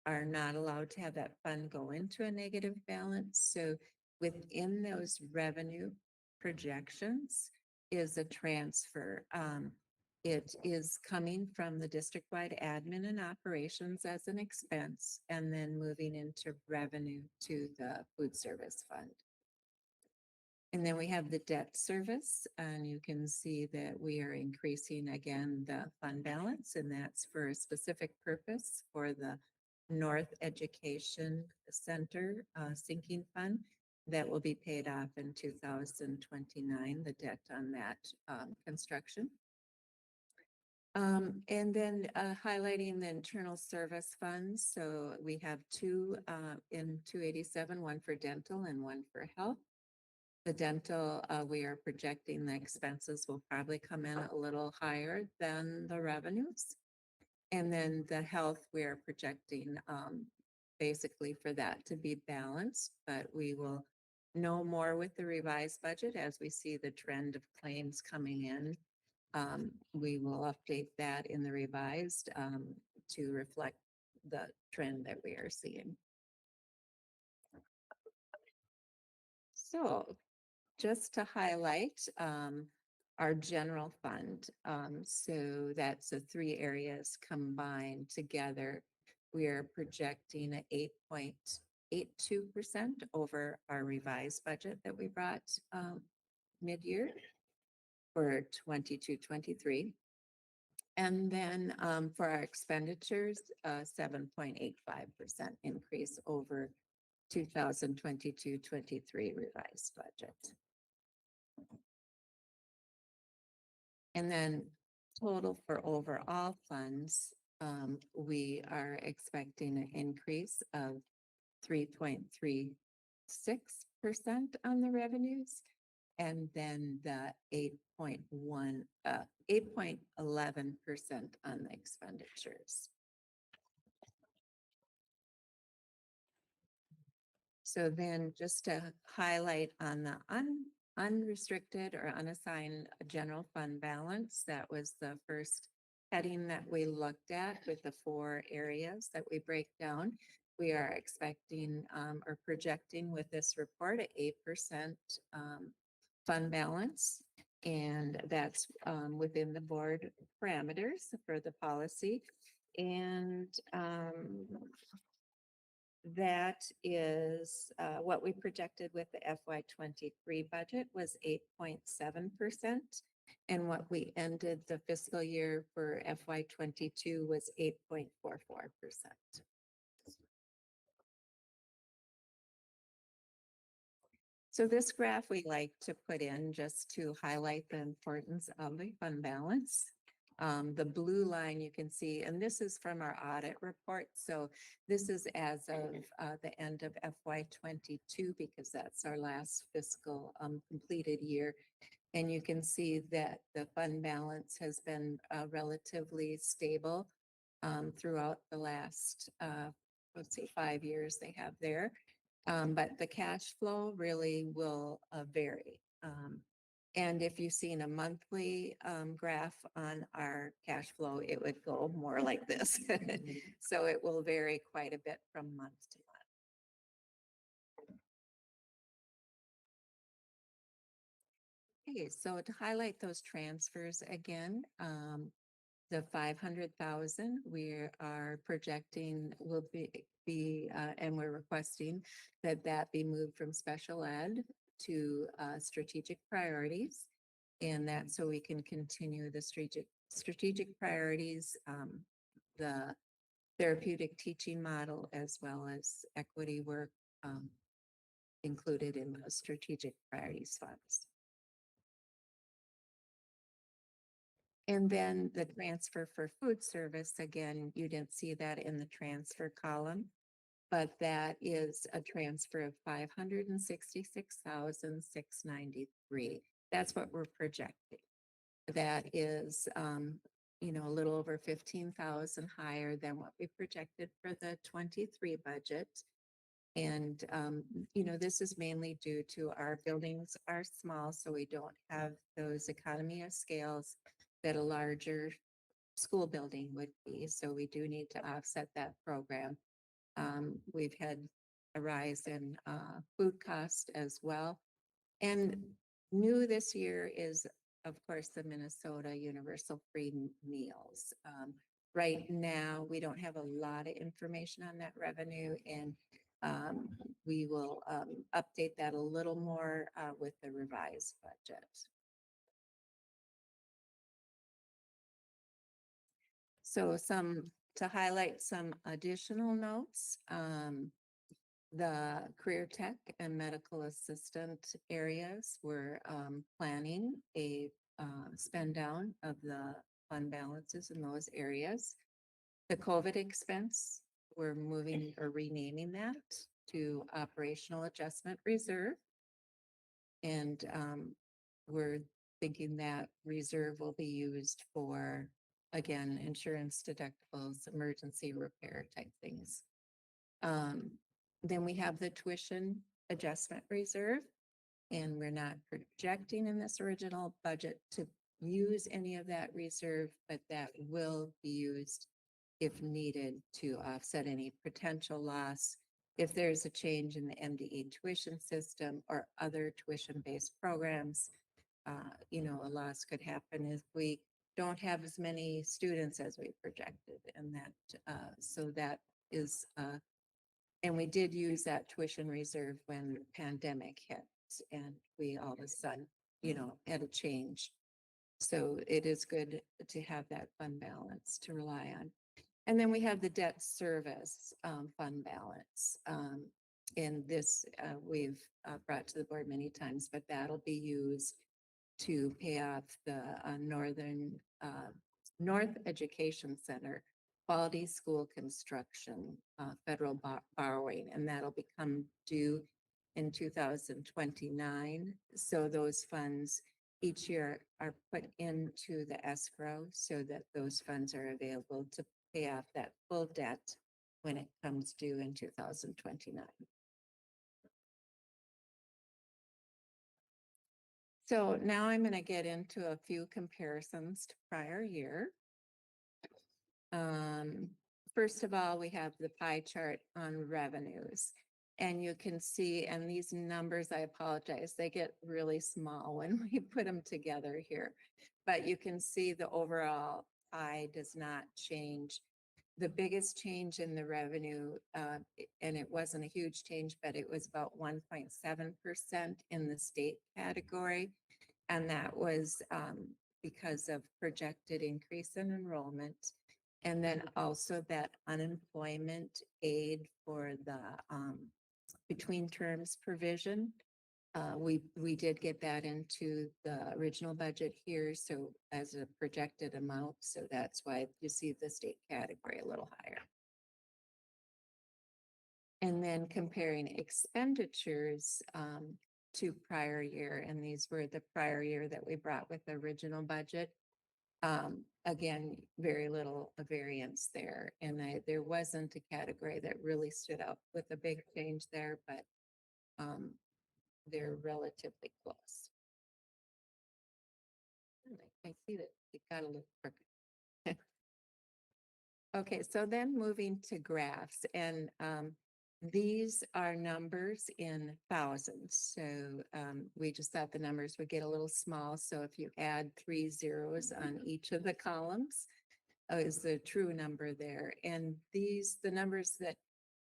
are not allowed to have that fund go into a negative balance. So within those revenue projections is a transfer. It is coming from the district-wide admin and operations as an expense, and then moving into revenue to the food service fund. And then we have the debt service, and you can see that we are increasing again the fund balance, and that's for a specific purpose for the North Education Center sinking fund that will be paid off in 2029, the debt on that construction. And then highlighting the internal service funds. So we have two in 287, one for dental and one for health. The dental, we are projecting the expenses will probably come in a little higher than the revenues. And then the health, we are projecting basically for that to be balanced, but we will know more with the revised budget as we see the trend of claims coming in. We will update that in the revised to reflect the trend that we are seeing. So just to highlight our general fund. So that's the three areas combined together. We are projecting an 8.82% over our revised budget that we brought mid-year for 22-23. And then for our expenditures, 7.85% increase over 2022-23 revised budget. And then total for overall funds, we are expecting an increase of 3.36% on the revenues, and then the 8.11% on the expenditures. So then just to highlight on the unrestricted or unassigned general fund balance, that was the first heading that we looked at with the 4 areas that we break down. We are expecting or projecting with this report at 8% fund balance, and that's within the board parameters for the policy. And that is what we projected with the FY23 budget was 8.7%. And what we ended the fiscal year for FY22 was 8.44%. So this graph we like to put in just to highlight the importance of the fund balance. The blue line you can see, and this is from our audit report. So this is as of the end of FY22 because that's our last fiscal completed year. And you can see that the fund balance has been relatively stable throughout the last, let's say 5 years they have there. But the cash flow really will vary. And if you've seen a monthly graph on our cash flow, it would go more like this. So it will vary quite a bit from month to month. Okay, so to highlight those transfers again, the 500,000 we are projecting will be and we're requesting that be moved from special ed to strategic priorities, and that so we can continue the strategic priorities. The therapeutic teaching model as well as equity work included in the strategic priorities funds. And then the transfer for food service, again, you didn't see that in the transfer column, but that is a transfer of 566,693. That's what we're projecting. That is, you know, a little over 15,000 higher than what we projected for the 23 budget. And, you know, this is mainly due to our buildings are small, so we don't have those economy of scales that a larger school building would be. So we do need to offset that program. We've had a rise in food cost as well. And new this year is, of course, the Minnesota Universal Free Meals. Right now, we don't have a lot of information on that revenue, and we will update that a little more with the revised budget. So to highlight some additional notes, the career tech and medical assistant areas, we're planning a spend down of the fund balances in those areas. The COVID expense, we're moving or renaming that to operational adjustment reserve. And we're thinking that reserve will be used for, again, insurance deductibles, emergency repair type things. Then we have the tuition adjustment reserve, and we're not projecting in this original budget to use any of that reserve, but that will be used if needed to offset any potential loss. If there's a change in the MDE tuition system or other tuition-based programs, you know, a loss could happen if we don't have as many students as we projected, and that, so that is, and we did use that tuition reserve when the pandemic hit and we all of a sudden, you know, had a change. So it is good to have that fund balance to rely on. And then we have the debt service fund balance. And this we've brought to the board many times, but that'll be used to pay off the North Education Center quality school construction federal borrowing, and that'll become due in 2029. So those funds each year are put into the escrow so that those funds are available to pay off that full debt when it comes due in 2029. So now I'm going to get into a few comparisons to prior year. First of all, we have the pie chart on revenues. And you can see, and these numbers, I apologize, they get really small when we put them together here. But you can see the overall pie does not change. The biggest change in the revenue, and it wasn't a huge change, but it was about 1.7% in the state category. And that was because of projected increase in enrollment. And then also that unemployment aid for the between terms provision. We did get that into the original budget here, so as a projected amount, so that's why you see the state category a little higher. And then comparing expenditures to prior year, and these were the prior year that we brought with the original budget. Again, very little variance there, and there wasn't a category that really stood out with a big change there, but they're relatively close. I see that it got a little crooked. Okay, so then moving to graphs, and these are numbers in thousands. So we just thought the numbers would get a little small. So if you add 3 zeros on each of the columns, is the true number there. And these, the numbers that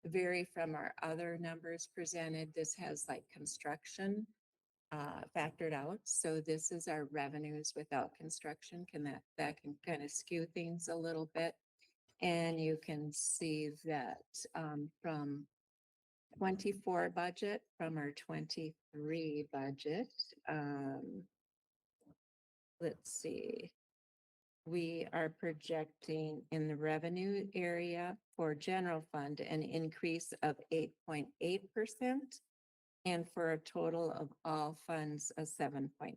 vary from our other numbers presented, this has like construction factored out. So this is our revenues without construction. That can kind of skew things a little bit. And you can see that from 24 budget, from our 23 budget, let's see. We are projecting in the revenue area for general fund an increase of 8.8%. And for a total of all funds of 7.9%.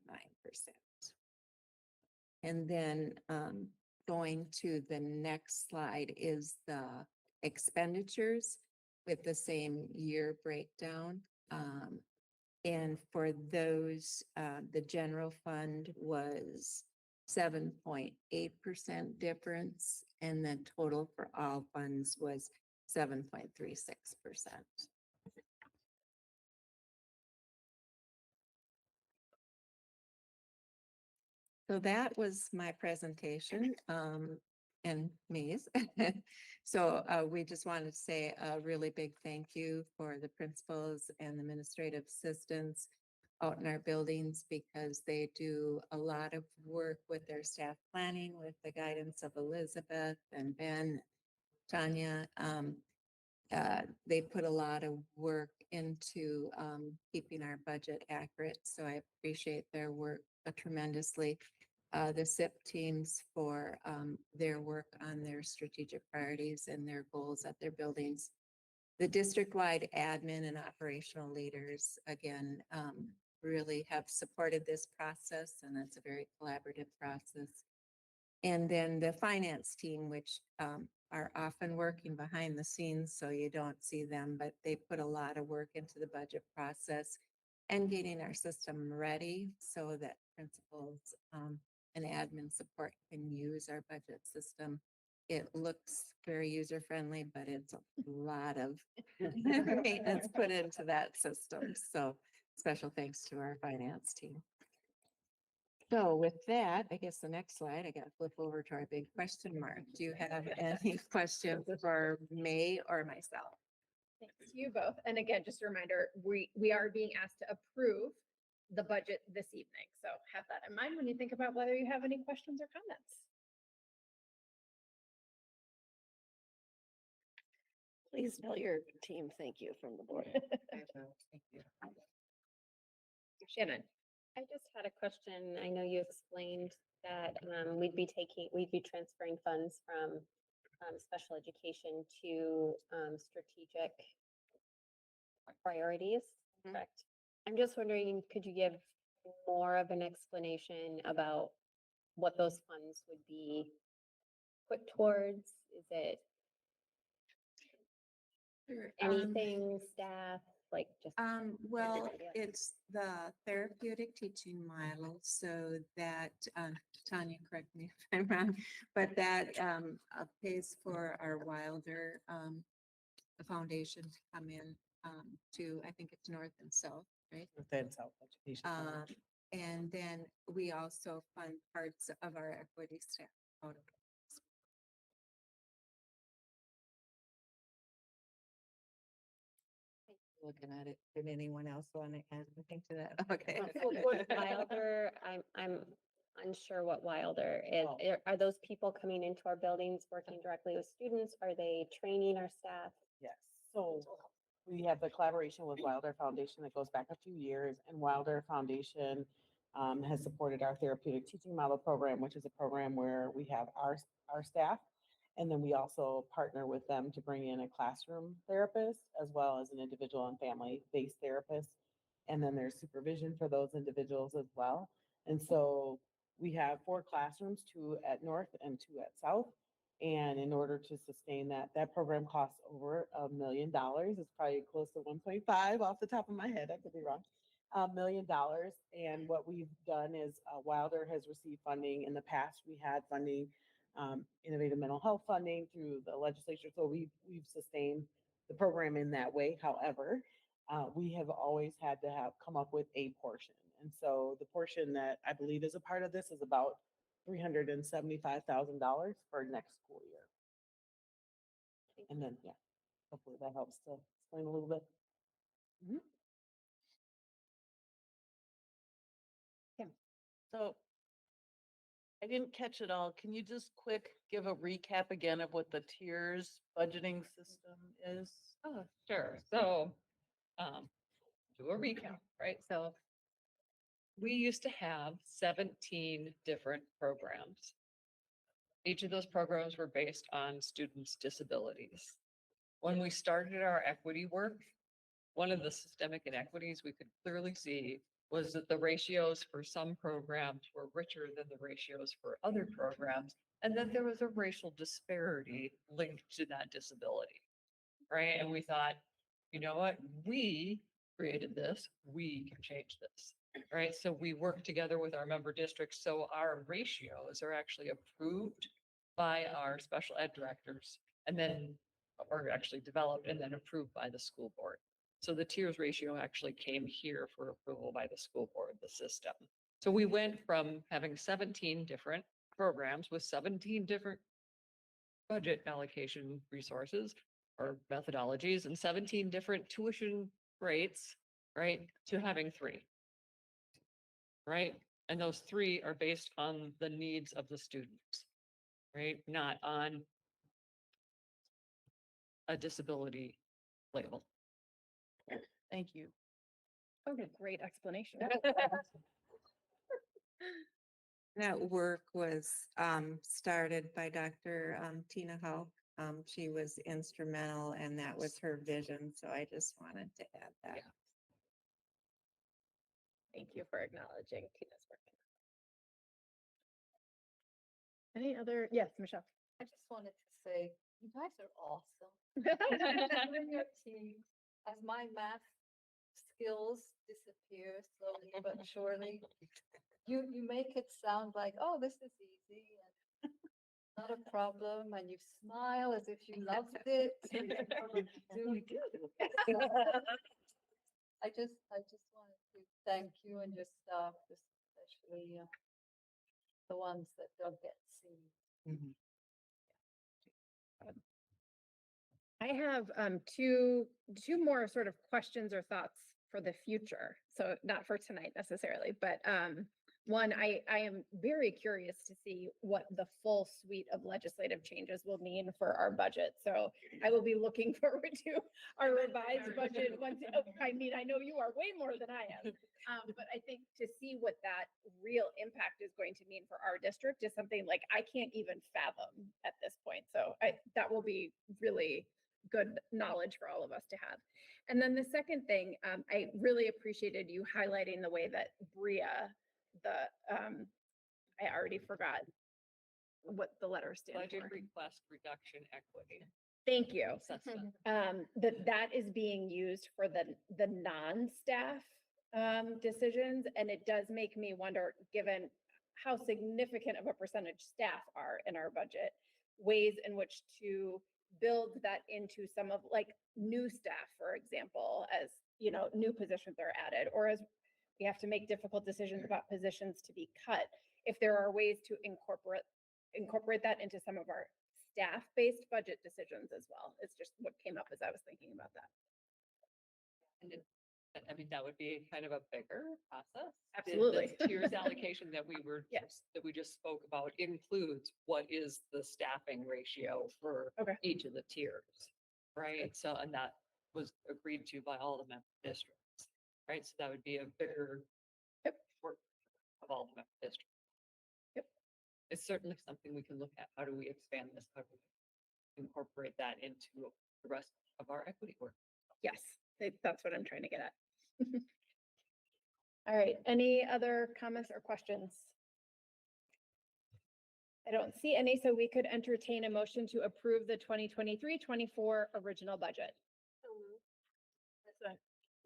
And then going to the next slide is the expenditures with the same year breakdown. And for those, the general fund was 7.8% difference, and the total for all funds was 7.36%. So that was my presentation, and me's. So we just wanted to say a really big thank you for the principals and administrative assistants out in our buildings, because they do a lot of work with their staff planning with the guidance of Elizabeth and Ben, Tanya. They put a lot of work into keeping our budget accurate, so I appreciate their work tremendously. The SIP teams for their work on their strategic priorities and their goals at their buildings. The district-wide admin and operational leaders, again, really have supported this process, and it's a very collaborative process. And then the finance team, which are often working behind the scenes, so you don't see them, but they put a lot of work into the budget process and getting our system ready so that principals and admin support can use our budget system. It looks very user-friendly, but it's a lot of maintenance put into that system. So special thanks to our finance team. So with that, I guess the next slide, I got to flip over to our big question mark. Do you have any questions for May or myself? Thanks to you both. And again, just a reminder, we are being asked to approve the budget this evening. So have that in mind when you think about whether you have any questions or comments. Please tell your team thank you from the board. Thank you. Shannon. I just had a question. I know you explained that we'd be transferring funds from special education to strategic priorities, correct? I'm just wondering, could you give more of an explanation about what those funds would be put towards? Is it anything, staff, like just? Well, it's the therapeutic teaching model, so that, Tanya, correct me if I'm wrong, but that pays for our Wilder Foundation to come in to, I think it's North and South, right? Within South Education. And then we also fund parts of our equity staff out of it. Looking at it, did anyone else want to add anything to that? Okay. Wilder, I'm unsure what Wilder is. Are those people coming into our buildings, working directly with students? Are they training our staff? Yes, so we have the collaboration with Wilder Foundation that goes back a few years, and Wilder Foundation has supported our therapeutic teaching model program, which is a program where we have our staff. And then we also partner with them to bring in a classroom therapist as well as an individual and family-based therapist. And then there's supervision for those individuals as well. And so we have 4 classrooms, 2 at North and 2 at South. And in order to sustain that program costs over $1 million. It's probably close to 1.5 off the top of my head. I could be wrong. $1 million. And what we've done is Wilder has received funding. In the past, we had funding, innovative mental health funding through the legislature. So we've sustained the program in that way. However, we have always had to come up with a portion. And so the portion that I believe is a part of this is about $375,000 for next school year. And then, yeah, hopefully that helps to explain a little bit. So I didn't catch it all. Can you just quick give a recap again of what the tiers budgeting system is? Oh, sure. So, do a recap, right? So we used to have 17 different programs. Each of those programs were based on students' disabilities. When we started our equity work, one of the systemic inequities we could clearly see was that the ratios for some programs were richer than the ratios for other programs, and that there was a racial disparity linked to that disability, right? And we thought, you know what, we created this, we can change this, right? So we work together with our member districts, so our ratios are actually approved by our special ed directors, and then, or actually developed and then approved by the school board. So the tiers ratio actually came here for approval by the school board, the system. So we went from having 17 different programs with 17 different budget allocation resources or methodologies and 17 different tuition rates, right, to having 3. Right? And those 3 are based on the needs of the students, right? Not on a disability label. Thank you. Oh, great explanation. That work was started by Dr. Tina Howe. She was instrumental and that was her vision. So I just wanted to add that. Thank you for acknowledging Tina's work. Any other, yes, Michelle. I just wanted to say, you guys are awesome. When your team, as my math skills disappear slowly but surely, you make it sound like, oh, this is easy and not a problem, and you smile as if you loved it. So you probably do. I just wanted to thank you and your staff, especially the ones that don't get seen. I have two more sort of questions or thoughts for the future. So not for tonight necessarily, but one, I am very curious to see what the full suite of legislative changes will mean for our budget. So I will be looking forward to our revised budget once, I mean, I know you are way more than I am. But I think to see what that real impact is going to mean for our district is something like I can't even fathom at this point. So that will be really good knowledge for all of us to have. And then the second thing, I really appreciated you highlighting the way that BREA, I already forgot what the letters stand Budget for. request reduction equity. Thank you. Assessment. That is being used for the non-staff decisions. And it does make me wonder, given how significant of a percentage staff are in our budget, ways in which to build that into some of like new staff, for example, as you know, new positions are added, or as we have to make difficult decisions about positions to be cut. If there are ways to incorporate that into some of our staff-based budget decisions as well. It's just what came up as I was thinking about that. And I mean, that would be kind of a bigger process. Absolutely. The tiers allocation that we were, Yes. that we just spoke about includes what is the staffing ratio for each of the tiers, right? So, and that was agreed to by all the member districts, right? So that would be a bigger work of all the member districts. It's certainly something we can look at. How do we expand this? How do we incorporate that into the rest of our equity work? Yes, that's what I'm trying to get at. All right, any other comments or questions? I don't see any, so we could entertain a motion to approve the 2023-24 original budget.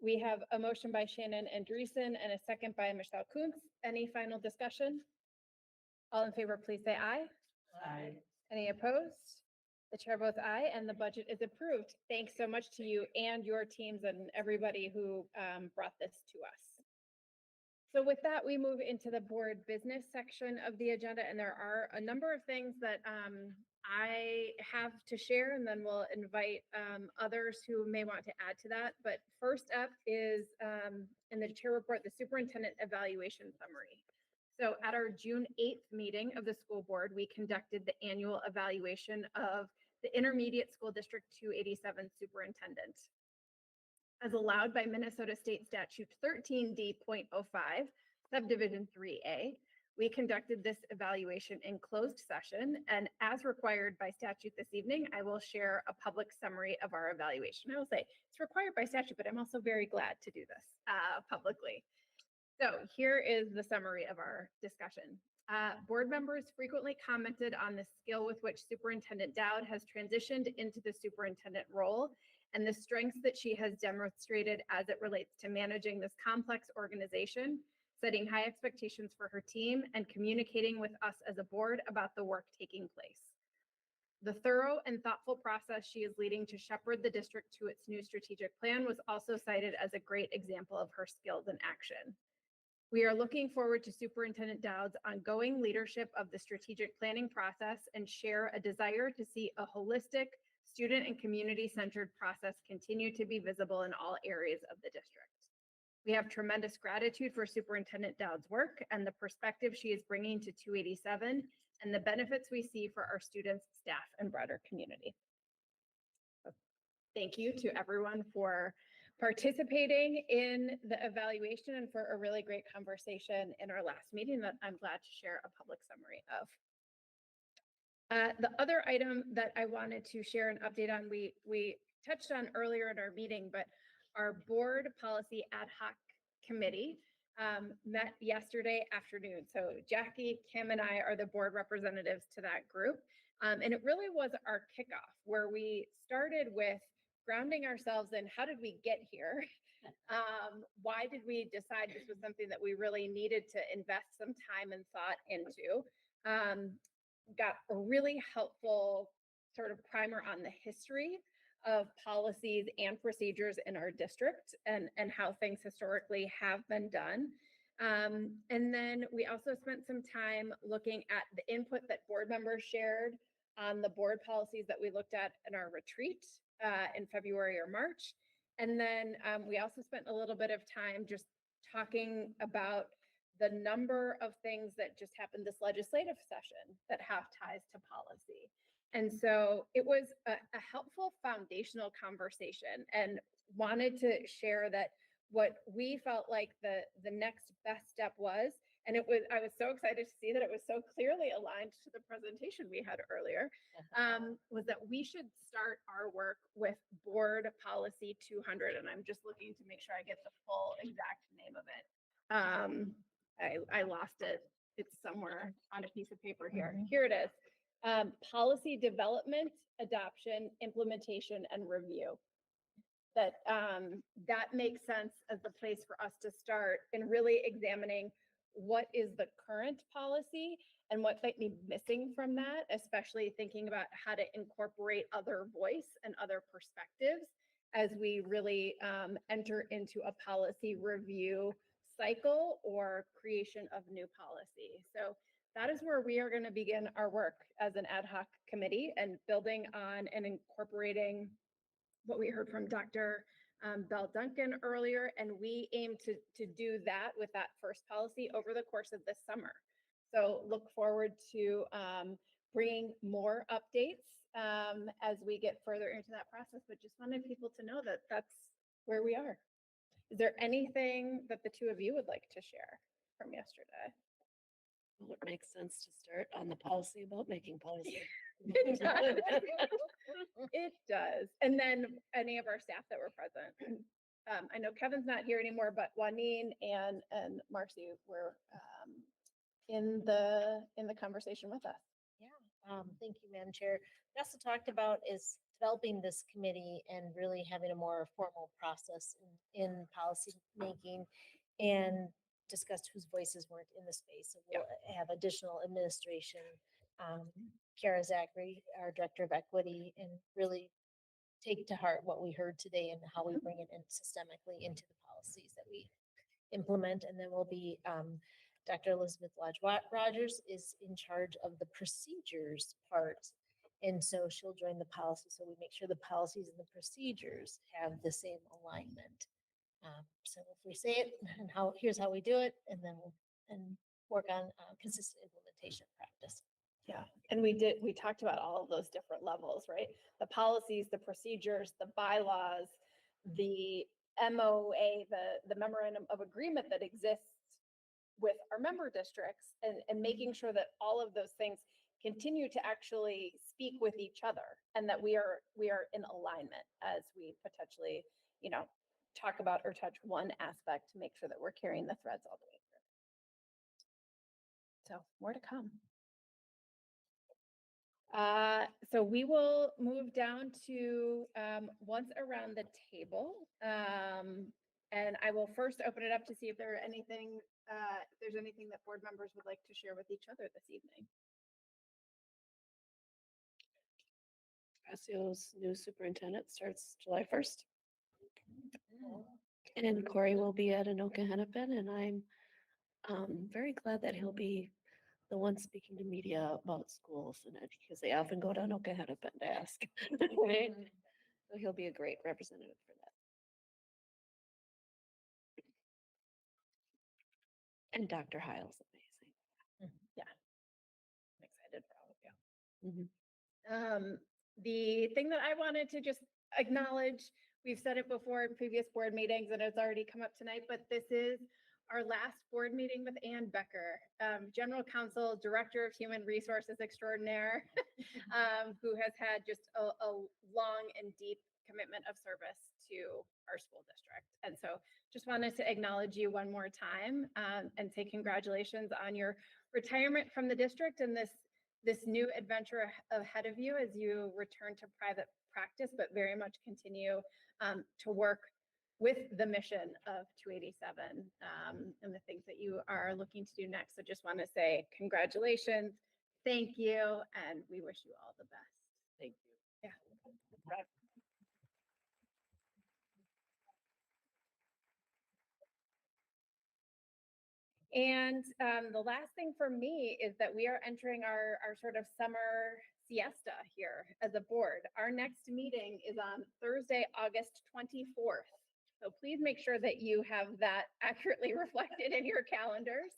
We have a motion by Shannon Andreessen and a second by Michelle Kuntz. Any final discussion? All in favor, please say aye. Aye. Any opposed? The chair votes aye and the budget is approved. Thanks so much to you and your teams and everybody who brought this to us. So with that, we move into the board business section of the agenda, and there are a number of things that I have to share, and then we'll invite others who may want to add to that. But first up is in the chair report, the superintendent evaluation summary. So at our June 8th meeting of the school board, we conducted the annual evaluation of the Intermediate School District 287 superintendent. As allowed by Minnesota State Statute 13D.05, subdivision 3A, we conducted this evaluation in closed session, and as required by statute this evening, I will share a public summary of our evaluation. I will say it's required by statute, but I'm also very glad to do this publicly. So here is the summary of our discussion. Board members frequently commented on the skill with which Superintendent Dowd has transitioned into the superintendent role and the strengths that she has demonstrated as it relates to managing this complex organization, setting high expectations for her team, and communicating with us as a board about the work taking place. The thorough and thoughtful process she is leading to shepherd the district to its new strategic plan was also cited as a great example of her skills in action. We are looking forward to Superintendent Dowd's ongoing leadership of the strategic planning process and share a desire to see a holistic, student and community-centered process continue to be visible in all areas of the district. We have tremendous gratitude for Superintendent Dowd's work and the perspective she is bringing to 287 and the benefits we see for our students, staff, and broader community. So, thank you to everyone for participating in the evaluation and for a really great conversation in our last meeting that I'm glad to share a public summary of. The other item that I wanted to share an update on, we touched on earlier in our meeting, but our board policy ad hoc committee met yesterday afternoon. So Jackie, Kim, and I are the board representatives to that group. And it really was our kickoff where we started with grounding ourselves in how did we get here? Why did we decide this was something that we really needed to invest some time and thought into? Got a really helpful sort of primer on the history of policies and procedures in our district and how things historically have been done. And then we also spent some time looking at the input that board members shared on the board policies that we looked at in our retreat in February or March. And then we also spent a little bit of time just talking about the number of things that just happened this legislative session that have ties to policy. And so it was a helpful foundational conversation and wanted to share that what we felt like the next best step was, and I was so excited to see that it was so clearly aligned to the presentation we had earlier, was that we should start our work with Board Policy 200. And I'm just looking to make sure I get the full exact name of it. I lost it. It's somewhere on a piece of paper here. Here it is. Policy development, adoption, implementation, and review. That makes sense as the place for us to start in really examining what is the current policy and what might be missing from that, especially thinking about how to incorporate other voice and other perspectives as we really enter into a policy review cycle or creation of new policy. So that is where we are going to begin our work as an ad hoc committee and building on and incorporating what we heard from Dr. Bell Duncan earlier. And we aim to do that with that first policy over the course of this summer. So look forward to bringing more updates as we get further into that process, but just wanted people to know that that's where we are. Is there anything that the two of you would like to share from yesterday? Well, it makes sense to start on the policy about making policy. It does. It does. And then any of our staff that were present. I know Kevin's not here anymore, but Juanine and Marcy were in the conversation with us. Yeah, thank you, Madam Chair. We also talked about is developing this committee and really having a more formal process in policy making and discussed whose voices weren't in the space. So we'll have additional administration, Kara Zachary, our Director of Equity, and really take to heart what we heard today and how we bring it in systemically into the policies that we implement. And then we'll be Dr. Elizabeth Lodge Rogers is in charge of the procedures part. And so she'll join the policy. So we make sure the policies and the procedures have the same alignment. So if we say it and here's how we do it, and then work on consistent implementation practice. Yeah, and we talked about all of those different levels, right? The policies, the procedures, the bylaws, the MOA, the memorandum of agreement that exists with our member districts and making sure that all of those things continue to actually speak with each other and that we are in alignment as we potentially, talk about or touch one aspect to make sure that we're carrying the threads all the way through. So more to come. So we will move down to once around the table. And I will first open it up to see if there's anything that board members would like to share with each other this evening. Passio's new superintendent starts July 1st. And Corey will be at Anoka Hennepin, and I'm very glad that he'll be the one speaking to media about schools and because they often go to Anoka Hennepin to ask. Right? So he'll be a great representative for that. And Dr. Heil's amazing. Yeah. I'm excited for all of you. The thing that I wanted to just acknowledge, we've said it before in previous board meetings and it's already come up tonight, but this is our last board meeting with Ann Becker, General Counsel, Director of Human Resources Extraordinaire, who has had just a long and deep commitment of service to our school district. And so just wanted to acknowledge you one more time and say congratulations on your retirement from the district and this new adventure ahead of you as you return to private practice, but very much continue to work with the mission of 287 and the things that you are looking to do next. So just want to say congratulations, thank you, and we wish you all the best. Thank you. Yeah. And the last thing for me is that we are entering our sort of summer siesta here as a board. Our next meeting is on Thursday, August 24th. So please make sure that you have that accurately reflected in your calendars.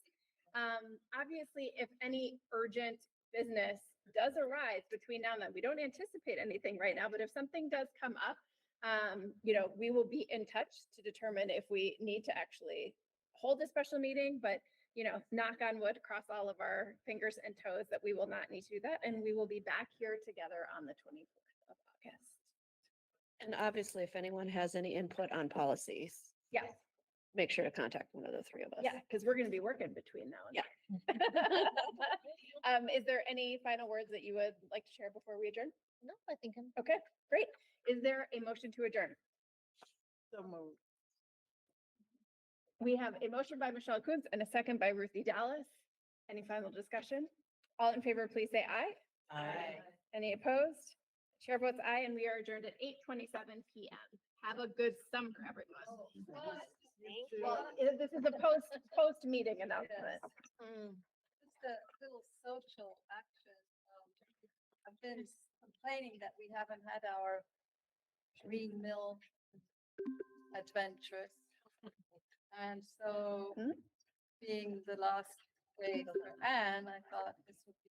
Obviously, if any urgent business does arise between now and then, we don't anticipate anything right now, but if something does come up, we will be in touch to determine if we need to actually hold a special meeting, but knock on wood, cross all of our fingers and toes that we will not need to do that. And we will be back here together on the 24th of August. And obviously, if anyone has any input on policies, Yes. make sure to contact one of the three of us. Yeah, because we're going to be working between now and Yeah. then. Is there any final words that you would like to share before we adjourn? No, I think I'm Okay, great. Is there a motion to adjourn? So moved. We have a motion by Michelle Kuntz and a second by Ruthie Dallas. Any final discussion? All in favor, please say aye. Aye. Any opposed? Chair votes aye, and we are adjourned at 8:27 PM. Have a good summer, everyone. Well, this is a post meeting announcement. Just a little social action. I've been complaining that we haven't had our green mill adventures. And so being the last day for Anne, I thought this would be